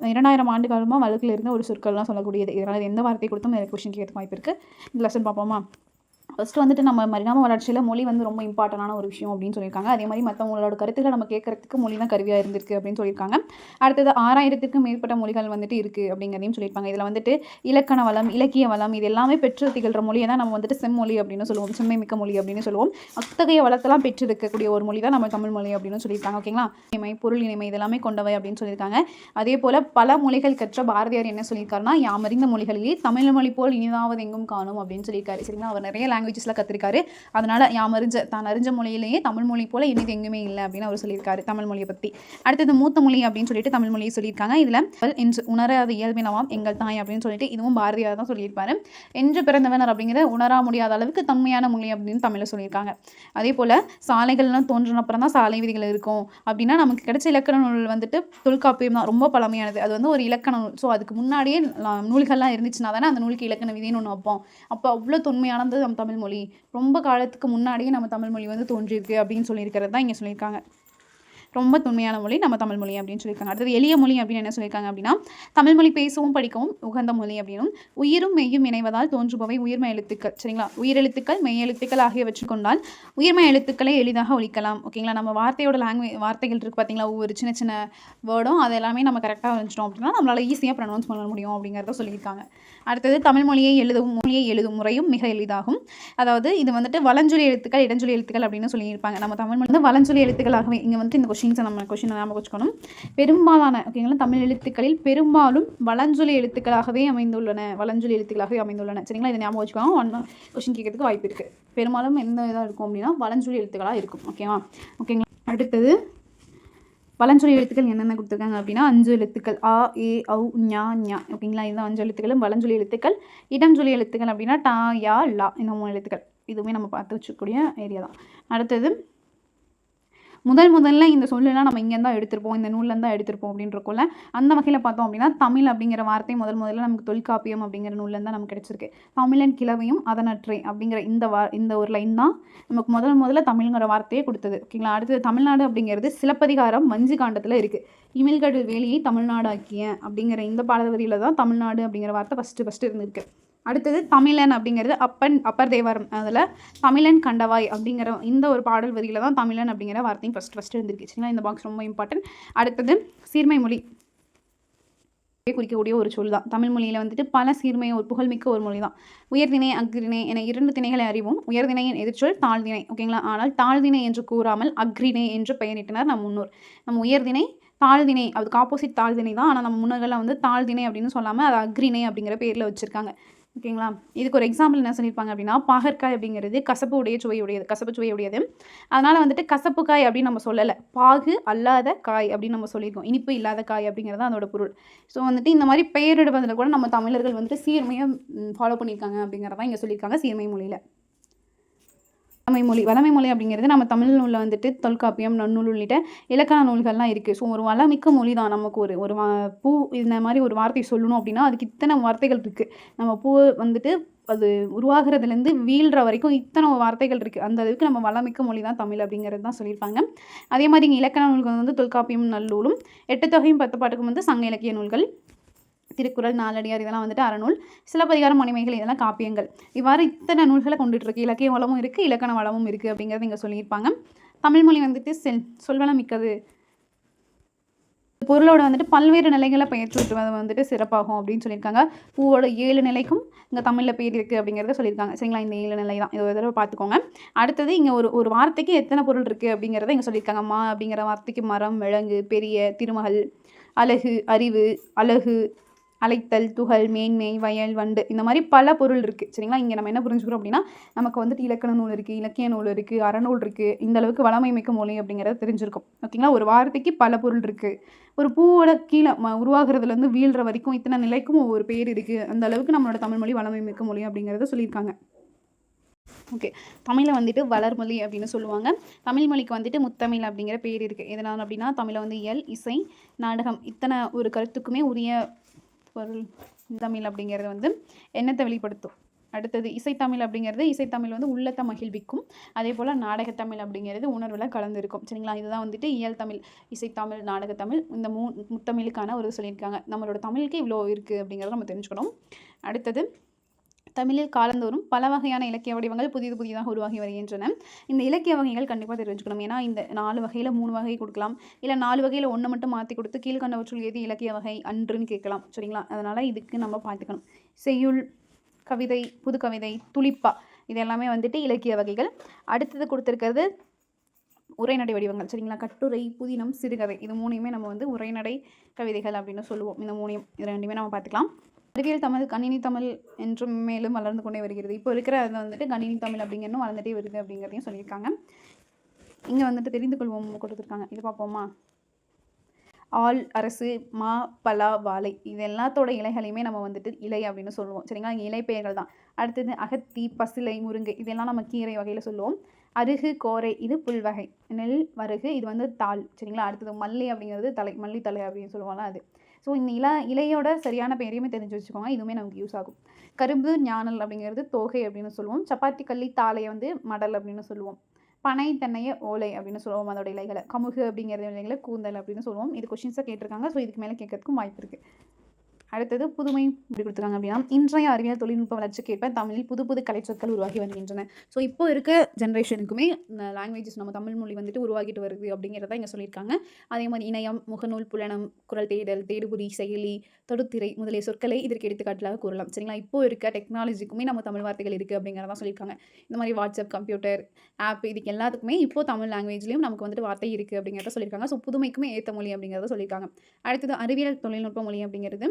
2000 ஆண்டு காலமாக வழக்கில் இருந்த ஒரு சொற்கள்லாம் சொல்லக்கூடியது. இதனால் எந்த வார்த்தை கொடுத்தும் எனக்கு கொஸ்டின் கேட்க வாய்ப்பு இருக்குது. இந்த லெசன் பார்ப்போமா. ஃபஸ்ட்டு வந்துட்டு நம்ம பரிணாம வளர்ச்சியில் மொழி வந்து ரொம்ப இம்பார்ட்டண்டான ஒரு விஷயம் அப்படின்னு சொல்லியிருக்காங்க. அதே மாதிரி மற்றவங்களோட கருத்துக்களை நம்ம கேட்கறதுக்கு மொழி தான் கருவியாக இருந்திருக்கு அப்படின்னு சொல்லியிருக்காங்க. அடுத்தது 6000க்கும் மேற்பட்ட மொழிகள் வந்துட்டு இருக்குது அப்படிங்கிறதையும் சொல்லியிருப்பாங்க. இதில் வந்துட்டு இலக்கண வளம், இலக்கிய வளம் இது எல்லாமே பெற்று திகழ்கிற மொழியை தான் நம்ம வந்துட்டு செம்மொழி அப்படின்னு சொல்லுவோம், செம்மை மிக்க மொழி அப்படின்னு சொல்லுவோம். அத்தகைய வளத்தெல்லாம் பெற்றிருக்கக்கூடிய ஒரு மொழி தான் நம்ம தமிழ் மொழி அப்படின்னு சொல்லியிருக்காங்க. ஓகேங்களா? இனிமை, பொருள் இனிமை இதெல்லாமே கொண்டவை அப்படின்னு சொல்லியிருக்காங்க. அதே போல் பல மொழிகள் கற்ற பாரதியார் என்ன சொல்லியிருக்காருன்னா, யாமறிந்த மொழிகளிலே தமிழ் மொழி போல் இனிதாவது எங்கும் காணும் அப்படின்னு சொல்லியிருக்காரு. சரிங்களா? அவர் நிறைய லாங்குவேஜஸ்லாம் கற்றுருக்காரு. அதனால் தான் அறிஞ்ச மொழியிலேயே தமிழ் மொழி போல் இனிது எங்குமே இல்லை அப்படின்னு அவர் சொல்லியிருக்காரு தமிழ் மொழியை பற்றி. அடுத்தது மூத்த மொழி அப்படின்னு சொல்லிட்டு தமிழ் மொழியை சொல்லியிருக்காங்க. இதில் என்று உணராத இயல்பினவாம் எங்கள் தாய் அப்படின்னு சொல்லிட்டு இதுவும் பாரதியார் தான் சொல்லியிருப்பாரு. என்று பிறந்தவனர் அப்படிங்கிற உணர முடியாத அளவுக்கு தன்மையான மொழி அப்படின்னு தமிழில் சொல்லியிருக்காங்க. அதே போல் சாலைகள்லாம் தோன்றின அப்புறம் தான் சாலை விதிகள் இருக்கும் அப்படின்னா நமக்கு கிடைச்ச இலக்கண நூல் வந்துட்டு தொல்காப்பியம் தான், ரொம்ப பழமையானது. அது வந்து ஒரு இலக்கண நூல். ஸோ அதுக்கு முன்னாடியே நூல்கள்லாம் இருந்துச்சுன்னா தானே அந்த நூலுக்கு இலக்கண விதின்னு ஒன்று வைப்போம். அப்போ அவ்வளோ தொன்மையானது நம்ம தமிழ் மொழி. ரொம்ப காலத்துக்கு முன்னாடியே நம்ம தமிழ் மொழி வந்து தோன்றியிருக்கு அப்படின்னு சொல்லியிருக்கிறது தான் இங்கே சொல்லியிருக்காங்க. ரொம்ப தொன்மையான மொழி நம்ம தமிழ் மொழி அப்படின்னு சொல்லியிருக்காங்க. அடுத்தது எளிய மொழி அப்படின்னு என்ன சொல்லியிருக்காங்க அப்படின்னா, தமிழ் மொழி பேசவும் படிக்கவும் உகந்த மொழி அப்படின்னும், உயிரும் மெய்யும் இணைவதால் தோன்றுபவை உயிர்மை எழுத்துக்கள். சரிங்களா? உயிரெழுத்துக்கள் மெய் எழுத்துக்கள் ஆகியவற்றை கொண்டால் உயிர்மை எழுத்துக்களை எளிதாக ஒழிக்கலாம். ஓகேங்களா? நம்ம வார்த்தையோட வார்த்தைகள் இருக்குது பார்த்தீங்களா, ஒவ்வொரு சின்ன சின்ன வேர்டும் அது எல்லாமே நம்ம கரெக்டாக வரைஞ்சிட்டோம் அப்படின்னா நம்மளால் ஈஸியாக ப்ரொனவுன்ஸ் பண்ண முடியும் அப்படிங்கிறத சொல்லியிருக்காங்க. அடுத்தது தமிழ் மொழியை எழுதும் முறையும் மிக எளிதாகும். அதாவது இது வந்துட்டு வலஞ்சொலி எழுத்துக்கள், இடஞ்சொலி எழுத்துக்கள் அப்படின்னு சொல்லியிருப்பாங்க. நம்ம தமிழ் மொழி வந்து வலஞ்சொலி எழுத்துக்களாகவே இங்கே வந்துட்டு இந்த நம்ம கொஸ்டினை ஞாபகம் வச்சுக்கணும். பெரும்பாலான ஓகேங்களா தமிழ் எழுத்துக்களில் பெரும்பாலும் வலஞ்சொலி எழுத்துக்களாகவே அமைந்துள்ளன. சரிங்களா? இதை ஞாபகம் வச்சுக்கோங்க. ஒன்று கொஸ்டின் கேட்கறதுக்கு வாய்ப்பு இருக்குது. பெரும்பாலும் எந்த இதாக இருக்கும் அப்படின்னா வலஞ்சொலி எழுத்துக்களாக இருக்கும். ஓகேங்களா? அடுத்தது வலஞ்சொலி எழுத்துக்கள் என்னென்ன கொடுத்துருக்காங்க அப்படின்னா 5 எழுத்துக்கள் ஆ, ஏ, ஔ, ஞா, ஞா. ஓகேங்களா? இதுதான் 5 எழுத்துக்களும் வலஞ்சொலி எழுத்துக்கள். இடஞ்சொலி எழுத்துக்கள் அப்படின்னா டா, யா, லா இந்த 3 எழுத்துக்கள். இதுவுமே நம்ம பார்த்து வச்சுக்கக்கூடிய ஏரியா தான். அடுத்தது முதல்ல இந்த சொல்லலாம் நம்ம இங்கே தான் எடுத்திருப்போம், இந்த நூல்லேருந்து தான் எடுத்திருப்போம் அப்படின்றக்குள்ள அந்த வகையில் பார்த்தோம் அப்படின்னா தமிழ் அப்படிங்கிற வார்த்தை முதல்ல நமக்கு தொல்காப்பியம் அப்படிங்கிற நூல்லேருந்து தான் நமக்கு கிடைச்சிருக்கு. தமிழன் கிளவையும் அதனற்றே அப்படிங்கிற இந்த ஒரு லைன் தான் நமக்கு முதல்ல தமிழ்ங்கிற வார்த்தையே கொடுத்தது. ஓகேங்களா? அடுத்தது தமிழ்நாடு அப்படிங்கிறது சிலப்பதிகாரம் வஞ்சி காண்டத்தில் இருக்குது. இமிழ்கடல் வேலியை தமிழ்நாடு ஆக்கிய அப்படிங்கிற இந்த பாடவரியில் தான் தமிழ்நாடு அப்படிங்கிற வார்த்தை ஃபஸ்ட்டு இருந்திருக்கு. அடுத்தது தமிழன் அப்படிங்கிறது அப்பர் தேவாரம் அதில் தமிழன் கண்டவாய் அப்படிங்கிற இந்த ஒரு பாடல் வரியில் தான் தமிழன் அப்படிங்கிற வார்த்தையும் ஃபஸ்ட்டு இருந்திருக்கு. சரிங்களா? இந்த பாக்ஸ் ரொம்ப இம்பார்ட்டன்ட். அடுத்தது சீர்மை மொழி குறிக்கக்கூடிய ஒரு சொல் தான். தமிழ் மொழியில் வந்துட்டு பல சீர்மை ஒரு புகழ்மிக்க ஒரு மொழி தான். உயர்திணை அக்ரிணை என 2 திணைகளை அறிவோம். உயர்திணையின் எதிர்ச்சொல் தாழ்திணை. ஓகேங்களா? ஆனால் தாழ்திணை என்று கூறாமல் அக்ரிணை என்று பெயரிட்டனர் நம் முன்னோர். நம்ம உயர்திணை தாழ்திணை அதுக்கு ஆப்போசிட் தாழ்திணை தான். ஆனால் நம்ம முன்னோர்கள்லாம் வந்து தாழ்திணை அப்படின்னு சொல்லாமல் அது அக்ரிணை அப்படிங்கிற பேரில் வச்சுருக்காங்க. ஓகேங்களா? இதுக்கு ஒரு எக்ஸாம்பிள் என்ன சொல்லியிருப்பாங்க அப்படின்னா, பாகற்காய் அப்படிங்கிறது கசப்பு சுவையுடையது. அதனால் வந்துட்டு கசப்பு காய் அப்படின்னு நம்ம சொல்லலை, பாகு அல்லாத காய் அப்படின்னு நம்ம சொல்லியிருக்கோம். இனிப்பு இல்லாத காய் அப்படிங்கிறது அதோட பொருள். ஸோ வந்துட்டு இந்த மாதிரி பெயரிடுவதில் கூட நம்ம தமிழர்கள் வந்துட்டு சீர்மையை ஃபாலோ பண்ணியிருக்காங்க அப்படிங்கிறதான் இங்கே சொல்லியிருக்காங்க சீர்மை மொழியில். வளமை மொழி அப்படிங்கிறது நம்ம தமிழ் நூலில் வந்துட்டு தொல்காப்பியம், நன்னூல் உள்ளிட்ட இலக்கண நூல்கள்லாம் இருக்குது. ஸோ ஒரு வளமிக்க மொழி தான். நமக்கு ஒரு பூ இந்த மாதிரி ஒரு வார்த்தை சொல்லணும் அப்படின்னா அதுக்கு இத்தனை வார்த்தைகள் இருக்குது. நம்ம பூ வந்துட்டு அது உருவாகிறதுலேருந்து வீழ்கிற வரைக்கும் இத்தனை வார்த்தைகள் இருக்குது. அந்த அளவுக்கு நம்ம வளமிக்க மொழி தான் தமிழ் அப்படிங்கிறது தான் சொல்லியிருப்பாங்க. அதே மாதிரி இங்கே இலக்கண நூல்கள் வந்து தொல்காப்பியம், நல்லூலும், 8 தொகையும் 10 பாட்டுக்கும் வந்து சங்க இலக்கிய நூல்கள், திருக்குறள், நாலடியார் இதெல்லாம் வந்துட்டு அறநூல், சிலப்பதிகாரம், மணிமேகலை இதெல்லாம் காப்பியங்கள். இவ்வாறு இத்தனை நூல்களை கொண்டுட்டு இருக்கு. இலக்கிய வளமும் இருக்குது, இலக்கண வளமும் இருக்குது அப்படிங்கிறது இங்கே சொல்லியிருப்பாங்க. தமிழ்மொழி வந்துட்டு சொல்வளம் மிக்கது. பொருளோட வந்துட்டு பல்வேறு நிலைகளை பெயர்ச்சுட்டுவது வந்துட்டு சிறப்பாகும் அப்படின்னு சொல்லியிருக்காங்க. பூவோட 7 நிலைக்கும் இங்கே தமிழில் பேர் இருக்குது அப்படிங்கிறத சொல்லியிருக்காங்க. சரிங்களா? இந்த 7 நிலை தான். இது ஒரு தடவை பார்த்துக்கோங்க. அடுத்தது இங்கே ஒரு வார்த்தைக்கு எத்தனை பொருள் இருக்குது அப்படிங்கிறத இங்கே சொல்லியிருக்காங்க. மா அப்படிங்கிற வார்த்தைக்கு மரம், விலங்கு, பெரிய, திருமகள், அழகு, அறிவு, அழகு, அழைத்தல், துகள், மேன்மை, வயல், வண்டு இந்த மாதிரி பல பொருள் இருக்குது. சரிங்களா? இங்கே நம்ம என்ன புரிஞ்சுக்கிறோம் அப்படின்னா நமக்கு வந்துட்டு இலக்கண நூல் இருக்குது, இலக்கிய நூல் இருக்குது, அறநூல் இருக்குது. இந்த அளவுக்கு வளமை மிக்க மொழி அப்படிங்கிறத தெரிஞ்சிருக்கும். ஓகேங்களா? ஒரு வார்த்தைக்கு பல பொருள் இருக்குது. ஒரு பூவோட கீழே உருவாகிறதுலேருந்து வீழ்கிற வரைக்கும் இத்தனை நிலைக்கும் ஒவ்வொரு பேர் இருக்குது. அந்த அளவுக்கு நம்மளோட தமிழ் மொழி வளமை மிக்க மொழி அப்படிங்கிறத சொல்லியிருக்காங்க. ஓகே, தமிழை வந்துட்டு வளர்மொழி அப்படின்னு சொல்லுவாங்க. தமிழ் மொழிக்கு வந்துட்டு முத்தமிழ் அப்படிங்கிற பேர் இருக்குது. எதனால் அப்படின்னா தமிழை வந்து இயல், இசை, நாடகம் இத்தனை ஒரு கருத்துக்குமே உரிய பொருள். தமிழ் அப்படிங்கிறது வந்து எண்ணத்தை வெளிப்படுத்தும். அடுத்தது இசைத்தமிழ் அப்படிங்கிறது இசைத்தமிழ் வந்து உள்ளத்தை மகிழ்விக்கும். அதே போல் நாடகத்தமிழ் அப்படிங்கிறது உணர்வில் கலந்துருக்கும். சரிங்களா? இதுதான் வந்துட்டு இயல் தமிழ், இசைத்தமிழ், நாடகத்தமிழ் இந்த முத்தமிழுக்கான ஒரு சொல்லியிருக்காங்க. நம்மளோட தமிழுக்கு இவ்வளோ இருக்குது அப்படிங்கிறத நம்ம தெரிஞ்சுக்கணும். அடுத்தது தமிழில் காலந்தோறும் பல வகையான இலக்கிய வடிவங்கள் புதிதாக உருவாகி வருகின்றன. இந்த இலக்கிய வகைகள் கண்டிப்பாக தெரிஞ்சுக்கணும். ஏன்னா இந்த 4 வகையில் 3 வகை கொடுக்கலாம், இல்லை 4 வகையில் 1 மட்டும் மாற்றி கொடுத்து கீழ்கண்டவற்றுள் எது இலக்கிய வகை அன்றுன்னு கேட்கலாம். சரிங்களா? அதனால் இதுக்கு நம்ம பார்த்துக்கணும். செய்யுள், கவிதை, புதுக்கவிதை, துளிப்பா இது எல்லாமே வந்துட்டு இலக்கிய வகைகள். அடுத்தது கொடுத்துருக்கிறது உரைநடை வடிவங்கள். சரிங்களா? கட்டுரை, புதினம், சிறுகதை இது 3யுமே நம்ம வந்து உரைநடை கவிதைகள் அப்படின்னு சொல்லுவோம். இந்த 3யும் இது 2மே நம்ம பார்த்துக்கலாம். அறிவியல் தமிழ், கணினி தமிழ் என்றும் மேலும் வளர்ந்து கொண்டே வருகிறது. இப்போ இருக்கிற அது வந்துட்டு கணினி தமிழ் அப்படிங்கிறதும் வளர்ந்துட்டே வருது அப்படிங்கிறதையும் சொல்லியிருக்காங்க. இங்கே வந்துட்டு தெரிந்து கொள்வோம் கொடுத்துருக்காங்க. இது பார்ப்போமா? ஆள், அரசு, மா, பலா, வாழை இது எல்லாத்தோட இலைகளையுமே நம்ம வந்துட்டு இலை அப்படின்னு சொல்லுவோம். சரிங்களா? இங்கே இலை பெயர்கள் தான். அடுத்தது அகத்தி, பசிலை, முருங்கை இதெல்லாம் நம்ம கீரை வகையில் சொல்லுவோம். அருகு, கோரை இது புல்வகை. நெல், வரகு இது வந்து தாள். சரிங்களா? அடுத்தது மல்லி அப்படிங்கிறது தலை, மல்லித்தலை அப்படின்னு சொல்லுவாங்க அது. ஸோ இந்த இலையோட சரியான பெயரையுமே தெரிஞ்சு வச்சுக்கோங்க. இதுவுமே நமக்கு யூஸ் ஆகும். கரும்பு, ஞானல் அப்படிங்கிறது தோகை அப்படின்னு சொல்லுவோம். சப்பாத்தி கள்ளி தாளையை வந்து மடல் அப்படின்னு சொல்லுவோம். பனை, தென்னையை ஓலை அப்படின்னு சொல்லுவோம் அதோட இலைகளை. கமுகு அப்படிங்கிறது இலைகளை கூந்தல் அப்படின்னு சொல்லுவோம். இது கொஷின்ஸாக கேட்டிருக்காங்க. ஸோ இதுக்கு மேலே கேட்கறதுக்கும் வாய்ப்பு இருக்குது. அடுத்தது புதுமை எப்படி கொடுத்துருக்காங்க அப்படின்னா, இன்றைய அறிவியல் தொழில்நுட்ப வளர்ச்சிக்கேற்ப தமிழில் புது புது கலைச்சொற்கள் உருவாகி வருகின்றன. ஸோ இப்போ இருக்க ஜென்ரேஷனுக்குமே லாங்குவேஜஸ் நம்ம தமிழ் மொழி வந்துட்டு உருவாகிட்டு வருது அப்படிங்கிறத இங்கே சொல்லியிருக்காங்க. அதே மாதிரி இணையம், முகநூல், புலனம், குரல் தேடல், தேடுபொறி, செயலி, தொடுத்திரை முதலிய சொற்களை இதற்கு எடுத்துக்காட்டலாக கூறலாம். சரிங்களா? இப்போ இருக்க டெக்னாலஜிக்குமே நம்ம தமிழ் வார்த்தைகள் இருக்குது அப்படிங்கிறதான் சொல்லியிருக்காங்க. இந்த மாதிரி வாட்ஸ்அப், கம்ப்யூட்டர், ஆப் இதுக்கு எல்லாத்துக்குமே இப்போ தமிழ் லாங்குவேஜ்லேயும் நமக்கு வந்துட்டு வார்த்தை இருக்குது அப்படிங்கிறத சொல்லியிருக்காங்க. ஸோ புதுமைக்குமே ஏற்ற மொழி அப்படிங்கிறத சொல்லியிருக்காங்க. அடுத்தது அறிவியல் தொழில்நுட்ப மொழி அப்படிங்கிறது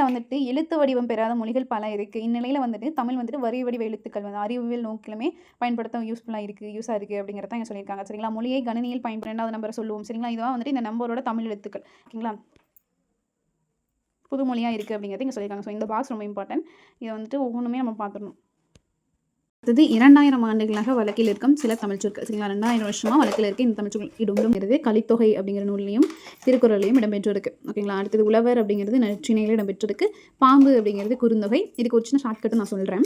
வந்துட்டு எழுத்து வடிவம் பெறாத மொழிகள் பல இருக்குது. இந்நிலையில் வந்துட்டு தமிழ் வந்துட்டு வரி வடிவ எழுத்துக்கள் வந்து அறிவியல் நோக்கிலுமே பயன்படுத்த யூஸாக இருக்குது அப்படிங்கிறத இங்கே சொல்லியிருக்காங்க. சரிங்களா? மொழியை கணினியில் பயன்படுத்த நம்பரை சொல்லுவோம். சரிங்களா? இதுதான் வந்துட்டு இந்த நம்பரோட தமிழ் எழுத்துக்கள். ஓகேங்களா? புது மொழியாக இருக்குது அப்படிங்கிறது இங்கே சொல்லியிருக்காங்க. ஸோ இந்த பாக்ஸ் ரொம்ப இம்பார்ட்டன்ட். இதை வந்துட்டு ஒவ்வொன்றுமே நம்ம பார்த்துடணும். அடுத்தது 2000 ஆண்டுகளாக வழக்கில் இருக்கும் சில தமிழ் சொற்கள். சரிங்களா? 2000 வருஷமாக வழக்கில் இருக்க இந்த தமிழ் சொற்கள் இடம்பெறுகிறது கலித்தொகை அப்படிங்கிற நூல்லையும் திருக்குறளையும் இடம்பெற்றிருக்கு. ஓகேங்களா? அடுத்தது உழவர் அப்படிங்கிறது நற்றிணையில் இடம்பெற்றிருக்கு. பாம்பு அப்படிங்கிறது குறுந்தொகை. இதுக்கு ஒரு சின்ன ஷார்ட்கட்டு நான் சொல்கிறேன்.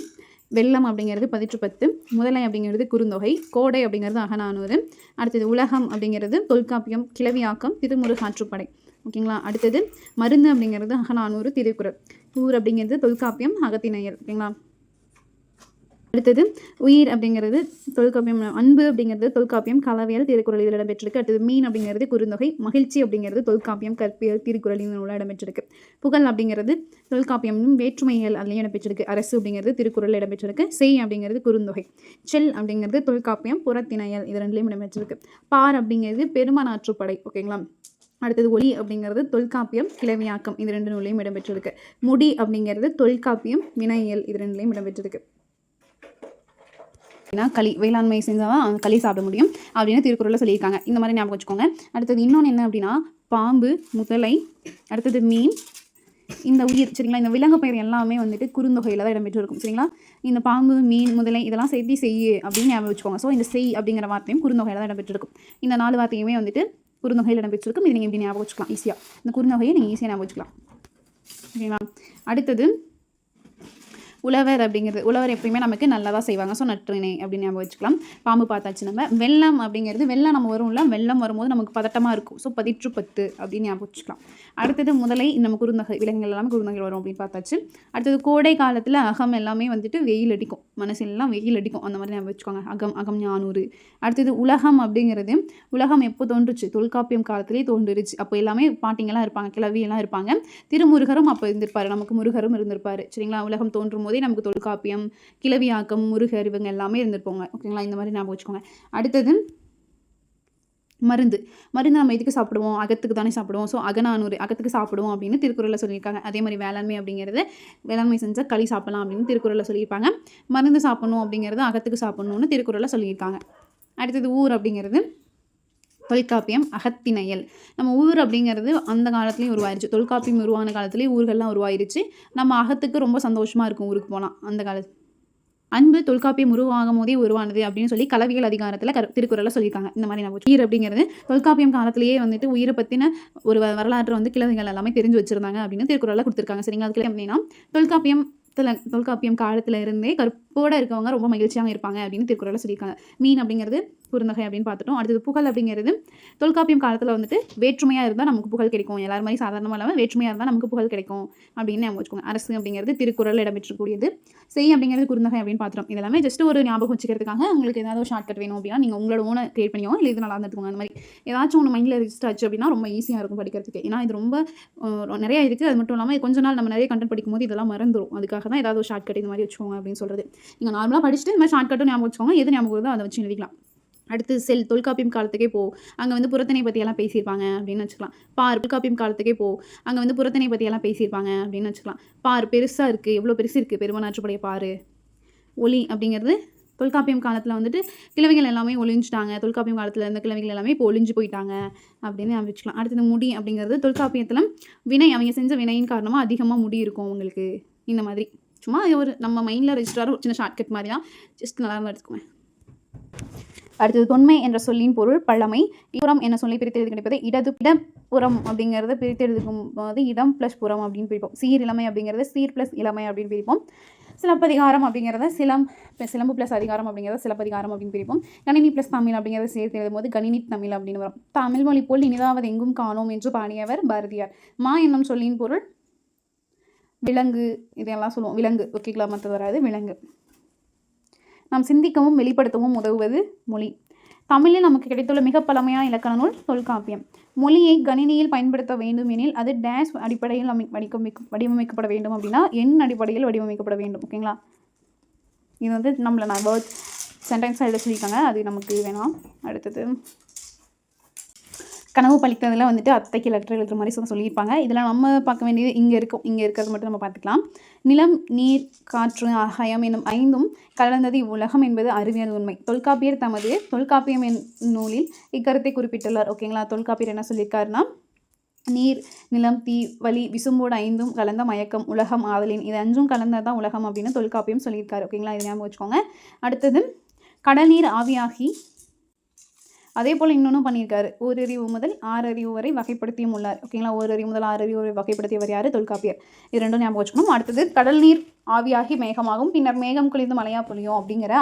வெள்ளம் அப்படிங்கிறது 10 முதலை அப்படிங்கிறது குறுந்தொகை. கோடை அப்படிங்கிறது அகநானூறு. அடுத்தது உலகம் அப்படிங்கிறது தொல்காப்பியம், கிளவியாக்கம், திருமுருகாற்றுப்படை. ஓகேங்களா? அடுத்தது மருந்து அப்படிங்கிறது அகநானூறு, திருக்குறள். ஊர் அப்படிங்கிறது தொல்காப்பியம், அகத்திணையல். ஓகேங்களா? அடுத்தது உயிர் அப்படிங்கிறது தொல்காப்பியம். அன்பு அப்படிங்கிறது தொல்காப்பியம், கலவியல், திருக்குறள் இதில் இடம்பெற்றிருக்கு. அடுத்தது மீன் அப்படிங்கிறது குறுந்தொகை. மகிழ்ச்சி அப்படிங்கிறது தொல்காப்பியம், கற்பியல், திருக்குறள் நூலில் இடம்பெற்றிருக்கு. புகழ் அப்படிங்கிறது தொல்காப்பியம், வேற்றுமைகள் அதுலேயும் இடம்பெற்றிருக்கு. அரசு அப்படிங்கிறது திருக்குறள் இடம்பெற்றிருக்கு. செய் அப்படிங்கிறது குறுந்தொகை. செல் அப்படிங்கிறது தொல்காப்பியம், புறத்திணையல் இது 2லையும் இடம்பெற்றிருக்கு. பார் அப்படிங்கிறது பெருமனாற்றுப்படை. ஓகேங்களா? அடுத்தது ஒளி அப்படிங்கிறது தொல்காப்பியம், கிளவியாக்கம் இது 2 நூலையும் இடம்பெற்றிருக்கு. முடி அப்படிங்கிறது தொல்காப்பியம், வினையியல் இது 2லையும் இடம்பெற்றிருக்கு. களி வேளாண்மை செஞ்சால் தான் களி சாப்பிட முடியும் அப்படின்னு திருக்குறளில் சொல்லியிருக்காங்க. இந்த மாதிரி ஞாபகம் வச்சுக்கோங்க. அடுத்தது இன்னொன்று என்ன அப்படின்னா, பாம்பு, முதலை, அடுத்தது மீன், இந்த உயிர். சரிங்களா? இந்த விலங்கு பெயர் எல்லாமே வந்துட்டு குறுந்தொகையில் தான் இடம்பெற்றிருக்கும். சரிங்களா? இந்த பாம்பு, மீன், முதலை இதெல்லாம் சேர்த்து செய்ய அப்படின்னு ஞாபகம் வச்சுக்கோங்க. ஸோ இந்த செய் அப்படிங்கிற வார்த்தையும் குறுந்தொகையில் தான் இடம்பெற்றிருக்கும். இந்த 4 வார்த்தையுமே வந்துட்டு குறுந்தொகையில் இடம்பெற்றிருக்கும். இது நீங்கள் எப்படி ஞாபகம் வச்சுக்கலாம் ஈஸியாக. இந்த குறுந்தொகையை நீங்கள் ஈஸியாக ஞாபகம் வச்சுக்கலாம். ஓகேங்களா? அடுத்தது உழவர் அப்படிங்கிறது, உழவர் எப்பயுமே நமக்கு நல்லதாக செய்வாங்க. ஸோ நற்றிணை அப்படின்னு ஞாபகம் வச்சுக்கலாம். பாம்பு பார்த்தாச்சு நம்ம. வெள்ளம் அப்படிங்கிறது வெள்ளம் நம்ம வரும்ல, வெள்ளம் வரும்போது நமக்கு பதட்டமாக இருக்கும். ஸோ 10 அப்படின்னு ஞாபகம் வச்சுக்கலாம். அடுத்தது முதலை நம்ம குறுந்தொகை, விலங்குகள் எல்லாமே குறுந்தொகை வரும் அப்படின்னு பார்த்தாச்சு. அடுத்தது கோடை காலத்தில் அகம் எல்லாமே வந்துட்டு வெயில் அடிக்கும், மனசு எல்லாம் வெயில் அடிக்கும். அந்த மாதிரி ஞாபகம் வச்சுக்கோங்க. அகம் ஞானூறு. அடுத்தது உலகம் அப்படிங்கிறது, உலகம் எப்போ தோன்றுச்சு? தொல்காப்பியம் காலத்திலே தோன்றுருச்சு. அப்போ எல்லாமே பாட்டிங்கெல்லாம் இருப்பாங்க, கிளவியெல்லாம் இருப்பாங்க. திருமுருகரும் அப்போ இருந்திருப்பார், நமக்கு முருகரும் இருந்திருப்பார். சரிங்களா? உலகம் தோன்றும் போதே நமக்கு தொல்காப்பியம், கிளவியாக்கம், முருகர் இவங்க எல்லாமே இருந்திருப்போங்க. ஓகேங்களா? இந்த மாதிரி ஞாபகம் வச்சுக்கோங்க. அடுத்தது மருந்து நம்ம எதுக்கு சாப்பிடுவோம்? அகத்துக்கு தானே சாப்பிடுவோம். ஸோ அகநானூறு அகத்துக்கு சாப்பிடுவோம் அப்படின்னு திருக்குறளில் சொல்லியிருக்காங்க. அதே மாதிரி வேளாண்மை அப்படிங்கிறது வேளாண்மை செஞ்சால் களி சாப்பிடலாம் அப்படின்னு திருக்குறளில் சொல்லியிருப்பாங்க. மருந்து சாப்பிடணும் அப்படிங்கிறது அகத்துக்கு சாப்பிடணும்னு திருக்குறளில் சொல்லியிருக்காங்க. அடுத்தது ஊர் அப்படிங்கிறது தொல்காப்பியம், அகத்திணையல். நம்ம ஊர் அப்படிங்கிறது அந்த காலத்துலேயும் உருவாயிருச்சு. தொல்காப்பியம் உருவான காலத்துலேயும் ஊர்கள்லாம் உருவாயிருச்சு. நம்ம அகத்துக்கு ரொம்ப சந்தோஷமாக இருக்கும் ஊருக்கு போனால். அந்த காலத்து அன்பு தொல்காப்பியம் உருவாகும் போதே உருவானது அப்படின்னு சொல்லி கலவியல் அதிகாரத்தில் திருக்குறளில் சொல்லியிருக்காங்க. இந்த மாதிரி நம்ம உயிர் அப்படிங்கிறது தொல்காப்பியம் காலத்திலேயே வந்துட்டு உயிரை பற்றின ஒரு வரலாற்று வந்து கிளவிகள் எல்லாமே தெரிஞ்சு வச்சுருந்தாங்க அப்படின்னு திருக்குறளில் கொடுத்துருக்காங்க. சரிங்களா? அதுக்கு அப்படின்னா தொல்காப்பியம் காலத்தில் இருந்தே கூட இருக்கவங்க ரொம்ப மகிழ்ச்சியாக இருப்பாங்க அப்படின்னு திருக்குறளில் சொல்லியிருக்காங்க. மீன் அப்படிங்கிறது குறுந்தொகை அப்படின்னு பார்த்துட்டோம். அடுத்தது புகழ் அப்படிங்கிறது தொல்காப்பியம் காலத்தில் வந்துட்டு வேற்றுமையாக இருந்தால் நமக்கு புகழ் கிடைக்கும், எல்லாரும் மாதிரி சாதாரணமாக இல்லாமல் வேற்றுமையாக இருந்தால் நமக்கு புகழ் கிடைக்கும் அப்படின்னு ஞாபகம் வச்சுக்கோங்க. அரசு அப்படிங்கிறது திருக்குறள் இடம்பெற்றக்கூடியது. செய் அப்படிங்கிறது குறுந்தொகை அப்படின்னு பார்த்துட்டோம். இதெல்லாமே ஜஸ்ட் ஒரு ஞாபகம் வச்சுக்கிறதுக்காக உங்களுக்கு ஏதாவது ஒரு ஷார்ட்கட் வேணும் அப்படின்னா நீங்கள் உங்களோட ஓனை கிரியேட் பண்ணியோ இல்லை இது நல்லா இருந்துக்கோங்க. அந்த மாதிரி ஏதாச்சும் ஒன்று மைண்டில் ரெஜிஸ்டர் ஆச்சு அப்படின்னா ரொம்ப ஈஸியாக இருக்கும் படிக்கிறதுக்கு. ஏன்னா இது ரொம்ப நிறையா இருக்குது. அது மட்டும் இல்லாமல் கொஞ்ச நாள் நம்ம நிறைய கண்டென்ட் படிக்கும்போது இதெல்லாம் மறந்துடும். அதுக்காக தான் ஏதாவது ஒரு ஷார்ட்கட் இந்த மாதிரி வச்சுக்கோங்க அப்படின்னு சொல்கிறது. நீங்கள் நார்மலாக படிச்சுட்டு இந்த மாதிரி ஷார்ட்கட்டும் ஞாபகம் வச்சுக்கோங்க. எது ஞாபகம் வருதோ அதை வச்சு எழுதிக்கலாம். அடுத்து தொல்காப்பியம் காலத்துக்கே அங்கே வந்து புறத்திணை பற்றியெல்லாம் பேசியிருப்பாங்க அப்படின்னு வச்சுக்கலாம். தொல்காப்பியம் காலத்துக்கே அங்கே வந்து புறத்திணை பற்றியெல்லாம் பேசியிருப்பாங்க அப்படின்னு வச்சுக்கலாம். பெருசாக இருக்குது, எவ்வளோ பெருசு இருக்குது பெருமனாற்றுப்படைய ஒளி அப்படிங்கிறது தொல்காப்பியம் காலத்தில் வந்துட்டு கிழவிகள் எல்லாமே ஒளிஞ்சிட்டாங்க. தொல்காப்பியம் காலத்தில் இருந்த கிழவிகள் எல்லாமே இப்போ ஒளிஞ்சு போயிட்டாங்க அப்படின்னு வச்சுக்கலாம். அடுத்தது முடி அப்படிங்கிறது தொல்காப்பியத்தில் வினை, அவங்க செஞ்ச வினையின் காரணமாக அதிகமாக முடி இருக்கும் அவங்களுக்கு. இந்த மாதிரி சும்மா ஒரு நம்ம மைண்டில் ரெஜிஸ்டராக ஒரு சின்ன ஷார்ட்கட் மாதிரி தான், ஜஸ்ட் நல்லா எடுத்துக்கோங்க. அடுத்தது தொன்மை என்ற சொல்லின் பொருள் பழமை. புறம் என்ன சொல்லி பிரித்தெழுதி கிடைப்பது இடப்புறம் அப்படிங்கிறத பிரித்தெழுதுக்கும் போது இடம் ப்ளஸ் புறம் அப்படின்னு பிரிப்போம். சீர் இளமை அப்படிங்கிறத சீர் ப்ளஸ் இளமை அப்படின்னு பிரிப்போம். சிலப்பதிகாரம் அப்படிங்கிறத சிலம்பு ப்ளஸ் அதிகாரம் அப்படிங்கிறத சிலப்பதிகாரம் அப்படின்னு பிரிப்போம். கணினி ப்ளஸ் தமிழ் அப்படிங்கிறத சேர்த்து எழுதும் போது கணினி தமிழ் அப்படின்னு வரும். தமிழ் மொழி போல் இனிதாவது எங்கும் காணோம் என்று பாடியவர் பாரதியார். மா என்னும் சொல்லின் பொருள் விலங்கு, இதெல்லாம் சொல்லுவோம். விலங்கு, ஓகேங்களா, மற்றது வராது, விலங்கு. நாம் சிந்திக்கவும் வெளிப்படுத்தவும் உதவுவது மொழி. தமிழில் நமக்கு கிடைத்துள்ள மிக பழமையான இலக்கண நூல் தொல்காப்பியம். மொழியை கணினியில் பயன்படுத்த வேண்டும் எனில் அது டேஷ் அடிப்படையில் வடிவமைக்கப்பட வேண்டும் அப்படின்னா எண் அடிப்படையில் வடிவமைக்கப்பட வேண்டும். ஓகேங்களா, இது வந்து நம்மளை வேர்ட்ஸ் சென்டென்ஸாக எழுத சொல்லியிருக்காங்க, அது நமக்கு வேணாம். அடுத்தது கனவு பழித்ததில் வந்துட்டு அத்தைக்கு லெட்டர் எழுதுற மாதிரி சொல்லியிருப்பாங்க. இதில் நம்ம பார்க்க வேண்டியது இங்கே இருக்கிறது மட்டும் நம்ம பார்த்துக்கலாம். நிலம், நீர், காற்று, ஆகாயம் என்னும் ஐந்தும் கலந்தது இவ்வுலகம் என்பது அறிவியல் உண்மை. தொல்காப்பியர் தமது தொல்காப்பியம் நூலில் இக்கருத்தை குறிப்பிட்டுள்ளார். ஓகேங்களா, தொல்காப்பியர் என்ன சொல்லியிருக்காருன்னா, நீர், நிலம், தீ, வலி, விசும்போடு ஐந்தும் கலந்த மயக்கம் உலகம் ஆதலின், இது அஞ்சும் கலந்ததான் உலகம் அப்படின்னு தொல்காப்பியம் சொல்லியிருக்காரு. ஓகேங்களா, இது ஞாபகம் வச்சுக்கோங்க. அடுத்தது கடல் நீர் ஆவியாகி அதே போல் இன்னொன்றும் பண்ணியிருக்காரு. ஓரறிவு முதல் 6 அறிவு வரை வகைப்படுத்தியும் உள்ளார். ஓகேங்களா, ஓரறிவு முதல் 6 அறிவு வரை வகைப்படுத்தியவர் யார்? தொல்காப்பியர். இது ரெண்டும் ஞாபகம் வச்சுக்கணும். அடுத்தது கடல் நீர் ஆவியாகி மேகமாகும், பின்னர் மேகம் குளிர்ந்து மழையாக பொழியும் அப்படிங்கிற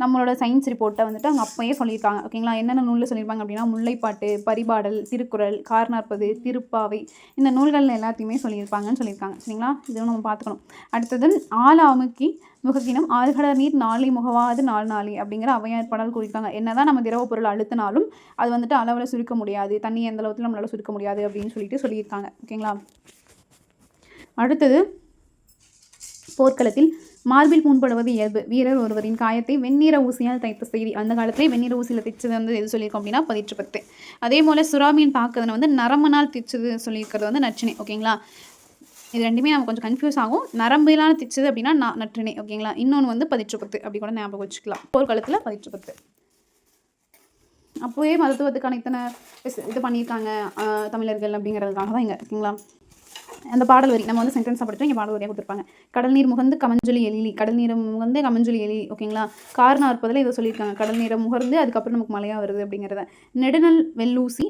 நம்மளோட சயின்ஸ் ரிப்போர்ட்டை வந்துட்டு அவங்க அப்பயே சொல்லியிருக்காங்க. ஓகேங்களா, என்னென்ன நூலில் சொல்லியிருப்பாங்க அப்படின்னா முல்லைப்பாட்டு, பரிபாடல், திருக்குறள், கார்40, திருப்பாவை, இந்த நூல்கள் எல்லாத்தையுமே சொல்லியிருப்பாங்கன்னு சொல்லியிருக்காங்க. சரிங்களா, இதுவும் நம்ம பார்த்துக்கணும். அடுத்தது ஆல அமுக்கி முகக்கினம் ஆழ்கடல் நீர் நாளை முகவாது நாளி அப்படிங்கிற ஔவையார் பாடல் கூறியிருக்காங்க. என்னதான் நம்ம திரவ பொருள் அழுத்தினாலும் அது வந்துட்டு அளவில் சுருக்க முடியாது, தண்ணி எந்த அளவுக்கு நம்மளால் சுருக்க முடியாது அப்படின்னு சொல்லியிருக்காங்க. ஓகேங்களா, அடுத்தது போர்க்களத்தில் மார்பில் புண்படுவது இயல்பு. வீரர் ஒருவரின் காயத்தை வெண்ணிற ஊசியால் தைத்த செய்தி. அந்த காலத்திலே வெண்ணிற ஊசியில் தைச்சது வந்து எது சொல்லியிருக்கோம் அப்படின்னா 18. அதே போல் சுறாமீன் தாக்குதனை வந்து நரம்பனால் தைச்சது சொல்லியிருக்கிறது வந்து நற்றினை. ஓகேங்களா, இது ரெண்டுமே நம்ம கொஞ்சம் கன்ஃபியூஸ் ஆகும். நரம்பிலான தைச்சது அப்படின்னா நற்றினை. ஓகேங்களா, இன்னொன்று வந்து 18 அப்படி கூட ஞாபகம் வச்சுக்கலாம். போர்க்களத்தில் 18. அப்போவே மருத்துவத்துக்கான இத்தனை இது பண்ணியிருக்காங்க தமிழர்கள் அப்படிங்கிறதுக்காக தான் இங்கே. ஓகேங்களா, அந்த பாடல் வரி நம்ம வந்து சென்டென்ஸாக படித்தோம், இங்கே பாடல் வரியாக கொடுத்துருப்பாங்க. கடல் நீர் முகந்து கமஞ்சொலி எழிலி, கடல் நீரை முகந்து கமஞ்சொலி எழிலி. ஓகேங்களா, கார்40 இதை சொல்லியிருக்காங்க. கடல் நீரை முகர்ந்து அதுக்கப்புறம் நமக்கு மழையாக வருது அப்படிங்கிறத. நெடுநல் வெள்ளூசி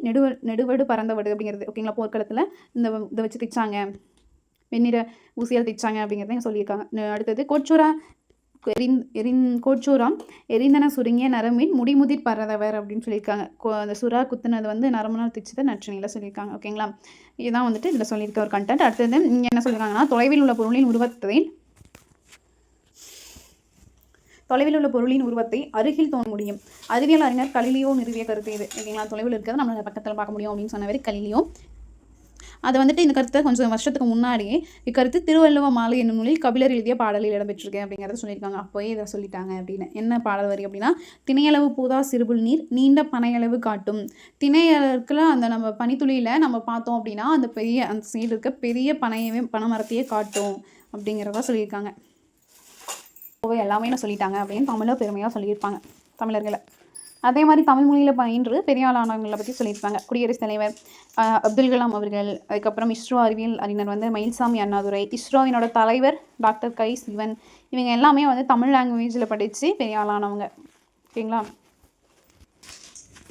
நெடுவடு பறந்தவடு அப்படிங்கிறது. ஓகேங்களா, போர்க்களத்தில் இதை வச்சு தைச்சாங்க, வெண்ணிற ஊசியால் தைச்சாங்க அப்படிங்கிறத இங்கே சொல்லியிருக்காங்க. அடுத்தது கோச்சூராம் எரிந்தன சுருங்கிய நரம்பின் முடிமுதிர் பறந்தவர் அப்படின்னு சொல்லியிருக்காங்க. அந்த சுறா குத்துனது வந்து நரம்புனால் தைச்சதை நற்றினையில் சொல்லியிருக்காங்க. ஓகேங்களா, இதுதான் வந்துட்டு இதில் சொல்லியிருக்க ஒரு கண்டென்ட். அடுத்தது இங்கே என்ன சொல்லியிருக்காங்கன்னா, தொலைவில் உள்ள பொருளின் உருவத்தை அருகில் தோண முடியும். அறிவியல் அறிஞர் கலிலியோ நிறுவிய கருத்து இது. ஓகேங்களா, தொலைவில் இருக்கிறத நம்மளால் பக்கத்தில் பார்க்க முடியும் அப்படின்னு சொன்னவர் கலிலியோ. அதை வந்துட்டு இந்த கருத்தை கொஞ்சம் வருஷத்துக்கு முன்னாடியே இக்கருத்து திருவள்ளுவ மாலை என்னும் நூலில் கபிலர் எழுதிய பாடலில் இடம்பெற்றிருக்கேன் அப்படிங்கிறத சொல்லியிருக்காங்க. அப்போயே இதை சொல்லிட்டாங்க அப்படின்னு. என்ன பாடல் வரி அப்படின்னா, திணையளவு பூதா சிறுபுல் நீர் நீண்ட பனையளவு காட்டும். திணையளவுக்குள்ள அந்த நம்ம பனித்துளியில் நம்ம பார்த்தோம் அப்படின்னா அந்த சைடு இருக்க பெரிய பனைமரத்தையே காட்டும் அப்படிங்கிறதா சொல்லியிருக்காங்க. எல்லாமே நான் சொல்லிட்டாங்க அப்படின்னு தமிழை பெருமையாக சொல்லியிருப்பாங்க தமிழர்களை. அதே மாதிரி தமிழ் மொழியில் பயின்று பெரியாளானவங்களை பற்றி சொல்லியிருப்பாங்க. குடியரசுத் தலைவர் அப்துல் கலாம் அவர்கள், அதுக்கப்புறம் இஸ்ரோ அறிவியல் அறிஞர் வந்து மயில்சாமி அண்ணாதுரை, இஸ்ரோவினோட தலைவர் டாக்டர் கை சிவன், இவங்க எல்லாமே வந்து தமிழ் லாங்குவேஜில் படித்து பெரியாளானவங்க. ஓகேங்களா,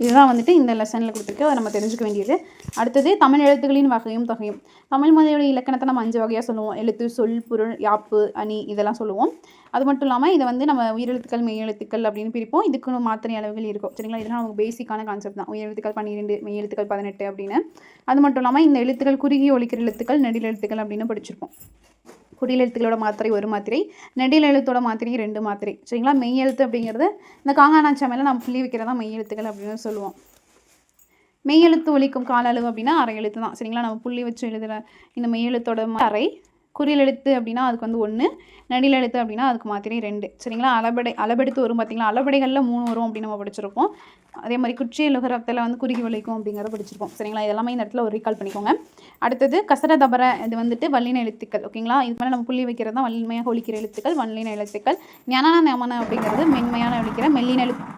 இதுதான் வந்துட்டு இந்த லெசனில் கொடுத்துருக்கு, அதை நம்ம தெரிஞ்சுக்க வேண்டியது. அடுத்தது தமிழ் எழுத்துக்களின் வகையும் தொகையும். தமிழ் மொழியோட இலக்கணத்தை நம்ம 5 வகையாக சொல்லுவோம். எழுத்து, சொல், பொருள், யாப்பு, அணி இதெல்லாம் சொல்லுவோம். அது மட்டும் இல்லாமல் இதை வந்து நம்ம உயிரெழுத்துக்கள் மெய்யெழுத்துக்கள் அப்படின்னு பிரிப்போம். இதுக்கு மாத்திரை அளவுகள் இருக்கும் சரிங்களா. இதெல்லாம் நமக்கு பேசிக்கான கான்செப்ட் தான். உயிரெழுத்துக்கள் 12, மெய்யெழுத்துக்கள் 18 அப்படின்னு. அது மட்டும் இல்லாமல் இந்த எழுத்துக்கள் குறுகி ஒலிக்கிற எழுத்துக்கள், நெடில் எழுத்துக்கள் அப்படின்னு படிச்சிருப்போம். குடில் எழுத்துக்களோட மாத்திரை 1 மாத்திரை, நெடில் எழுத்தோட மாத்திரை 2 மாத்திரை சரிங்களா. மெய் எழுத்து அப்படிங்கிறது இந்த காங்கானாச்சா மேலே நம்ம புள்ளி வைக்கிறதா மெய் எழுத்துக்கள் அப்படின்னு சொல்லுவோம். மெய் எழுத்து ஒலிக்கும் கால அளவு அப்படின்னா அரை எழுத்து தான் சரிங்களா. நம்ம புள்ளி வச்சு எழுதுகிற இந்த மெய் எழுத்தோட அரை, குறில் எழுத்து அப்படின்னா அதுக்கு வந்து 1, நடில் எழுத்து அப்படின்னா அதுக்கு மாத்திரை 2 சரிங்களா. அளபெடுத்து வரும் பார்த்தீங்களா, அளபடைகளில் 3 வரும் அப்படின்னு நம்ம படிச்சிருப்போம். அதே மாதிரி குச்சி லுகரத்தில் வந்து குறுகி ஒலிக்கும் அப்படிங்கிறத படிச்சிருப்போம் சரிங்களா. இதெல்லாமே இந்த இடத்துல ஒரு ரீகால் பண்ணிக்கோங்க. அடுத்தது கசர தபர, இது வந்துட்டு வல்லின எழுத்துக்கள் ஓகேங்களா. இது மேலே நம்ம புள்ளி வைக்கிறது தான் வலிமையாக ஒலிக்கிற எழுத்துக்கள், வல்லின எழுத்துக்கள். ஞான ஞமன அப்படிங்கிறது மென்மையான ஒலிக்கிற மெல்லின எழுத்து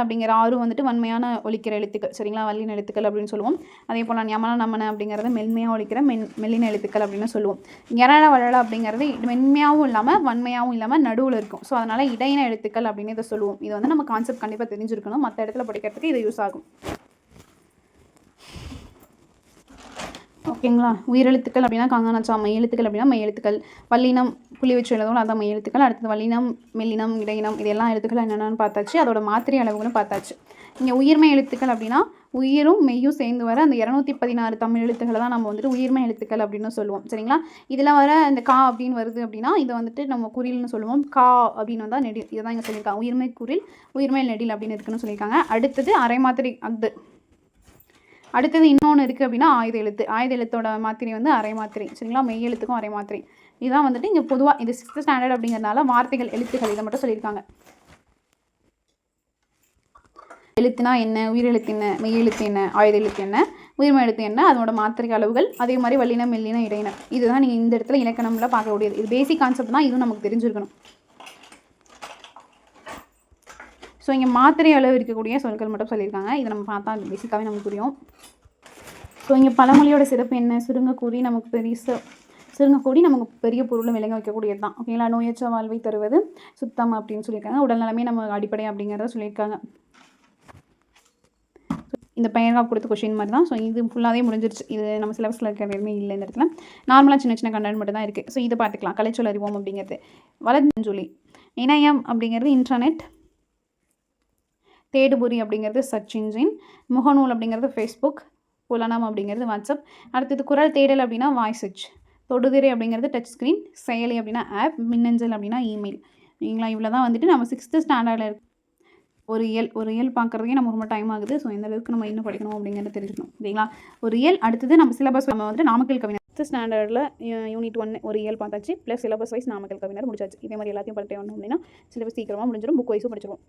அப்படிங்கிற 6 வந்துட்டு வன்மையான ஒலிக்கிற எழுத்துக்கள் சரிங்களா, வல்லின எழுத்துக்கள் அப்படின்னு சொல்லுவோம். அதே போல் ஞமன நமன அப்படிங்கிறது மென்மையாக ஒலிக்கிற மெல்லின எழுத்துக்கள் அப்படின்னு சொல்லுவோம். எரள வளள அப்படிங்கிறது மென்மையாகவும் இல்லாமல் வன்மையாகவும் இல்லாமல் நடுவில் இருக்கும். ஸோ அதனால் இடையின எழுத்துக்கள் அப்படின்னு இதை சொல்லுவோம். இது வந்து நம்ம கான்செப்ட் கண்டிப்பாக தெரிஞ்சிருக்கணும், மற்ற இடத்துல படிக்கிறதுக்கு இது யூஸ் ஆகும் ஓகேங்களா. உயிரெழுத்துக்கள் அப்படின்னா காங்கானாச்சா, மெய் எழுத்துக்கள் அப்படின்னா மெய் எழுத்துக்கள், வல்லினம் புள்ளி வச்சு எழுதுவோம் அதான் மெய் எழுத்துக்கள். அடுத்தது வல்லினம், மெல்லினம், இடையினம் இதெல்லாம் எழுத்துக்கள் என்னென்னு பார்த்தாச்சு, அதோட மாத்திரை அளவுகளும் பார்த்தாச்சு. இங்கே உயிர்மை எழுத்துக்கள் அப்படின்னா உயிரும் மெய்யும் சேர்ந்து வர அந்த 216 தமிழ் எழுத்துக்களை தான் நம்ம வந்துட்டு உயிர்மை எழுத்துக்கள் அப்படின்னு சொல்லுவோம் சரிங்களா. இதில் வர இந்த கா அப்படின்னு வருது அப்படின்னா இதை வந்துட்டு நம்ம குறில்னு சொல்லுவோம். கா அப்படின்னு வந்தால் நெடில், இதை தான் இங்கே சொல்லியிருக்காங்க. உயிர்மை குறில், உயிர்மை நெடில் அப்படின்னு இருக்குன்னு சொல்லியிருக்காங்க. அடுத்தது அரை மாத்திரை அது. அடுத்தது இன்னொன்று இருக்குது அப்படின்னா ஆயுத எழுத்து. ஆயுத எழுத்தோட மாத்திரை வந்து அரை மாத்திரை சரிங்களா. மெய் எழுத்துக்கும் அரை மாத்திரை. இதுதான் வந்துட்டு இங்கே பொதுவாக இது 6th ஸ்டாண்டர்ட் அப்படிங்கிறதுனால வார்த்தைகள் எழுத்துக்கள் இதை மட்டும் சொல்லியிருக்காங்க. எழுத்துனா என்ன, உயிரெழுத்து என்ன, மெய் எழுத்து என்ன, ஆயுத எழுத்து என்ன, உயிர்மை எழுத்து என்ன, அதோட மாத்திரை அளவுகள், அதே மாதிரி வல்லினம், மெல்லினம், இடையினம். இதுதான் நீங்கள் இந்த இடத்துல இலக்கணம்ல பார்க்கக்கூடியது. இது பேசிக் கான்செப்ட் தான், இதுவும் நமக்கு தெரிஞ்சிருக்கணும். ஸோ இங்கே மாத்திரை அளவு இருக்கக்கூடிய சொற்கள் மட்டும் சொல்லியிருக்காங்க. இதை நம்ம பார்த்தா பேசிக்காகவே நமக்கு புரியும். ஸோ இங்கே பழமொழியோட சிறப்பு என்ன, சுருங்கக்கூறி நமக்கு பெரிய பொருளும் விளங்க வைக்கக்கூடியது தான் ஓகேங்களா. நோயற்ற வாழ்வை தருவது சுத்தம் அப்படின்னு சொல்லியிருக்காங்க. உடல்நலமே நம்ம அடிப்படை அப்படிங்கிறத சொல்லியிருக்காங்க. இந்த பெயராக கொடுத்த கொஷின் மாதிரி தான். ஸோ இது ஃபுல்லாகவே முடிஞ்சிருச்சு. இது நம்ம சிலபஸில் இருக்கிற எதுவுமே இல்லை இந்த இடத்துல. நார்மலாக சின்ன சின்ன கண்டென்ட் மட்டும் தான் இருக்குது. ஸோ இதை பார்த்துக்கலாம். கலைச்சொல் அறிவோம் அப்படிங்கிறது வலஞ்சொலி, இணையம் அப்படிங்கிறது இன்டர்நெட், தேடுபொறி அப்படிங்கிறது சர்ச் இன்ஜின், முகநூல் அப்படிங்கிறது ஃபேஸ்புக், புலனம் அப்படிங்கிறது வாட்ஸ்அப். அடுத்தது குரல் தேடல் அப்படின்னா வாய்ஸ் சர்ச், தொடுதிரை அப்படிங்கிறது டச் ஸ்க்ரீன், செயலி அப்படின்னா ஆப், மின்னஞ்சல் அப்படின்னா இமெயில். சரிங்களா. இவ்வளோ தான் வந்துட்டு நம்ம 6th ஸ்டாண்டர்டில் இருக்கு. ஒரு இயல் பார்க்குறதுக்கே நம்ம ரொம்ப டைம் ஆகுது. ஸோ எந்த அளவுக்கு நம்ம இன்னும் படிக்கணும் அப்படிங்கிறத தெரிஞ்சுக்கணும் சரிங்களா. ஒரு இயல் அடுத்தது நம்ம சிலபஸ் நம்ம வந்துட்டு நாமக்கல் கவிஞர் 6th ஸ்டாண்டர்டில் யூனிட் 1 ஒரு இயல் பார்த்தாச்சு, ப்ளஸ் சிலபஸ் வைஸ் நாமக்கல் கவிஞர் முடிச்சாச்சு. இதே மாதிரி எல்லாத்தையும் படித்தே வரணும் அப்படின்னா சிலபஸ் சீக்கிரமாக முடிஞ்சிடும். புக் வைஸும் படிச்சிருவோம்.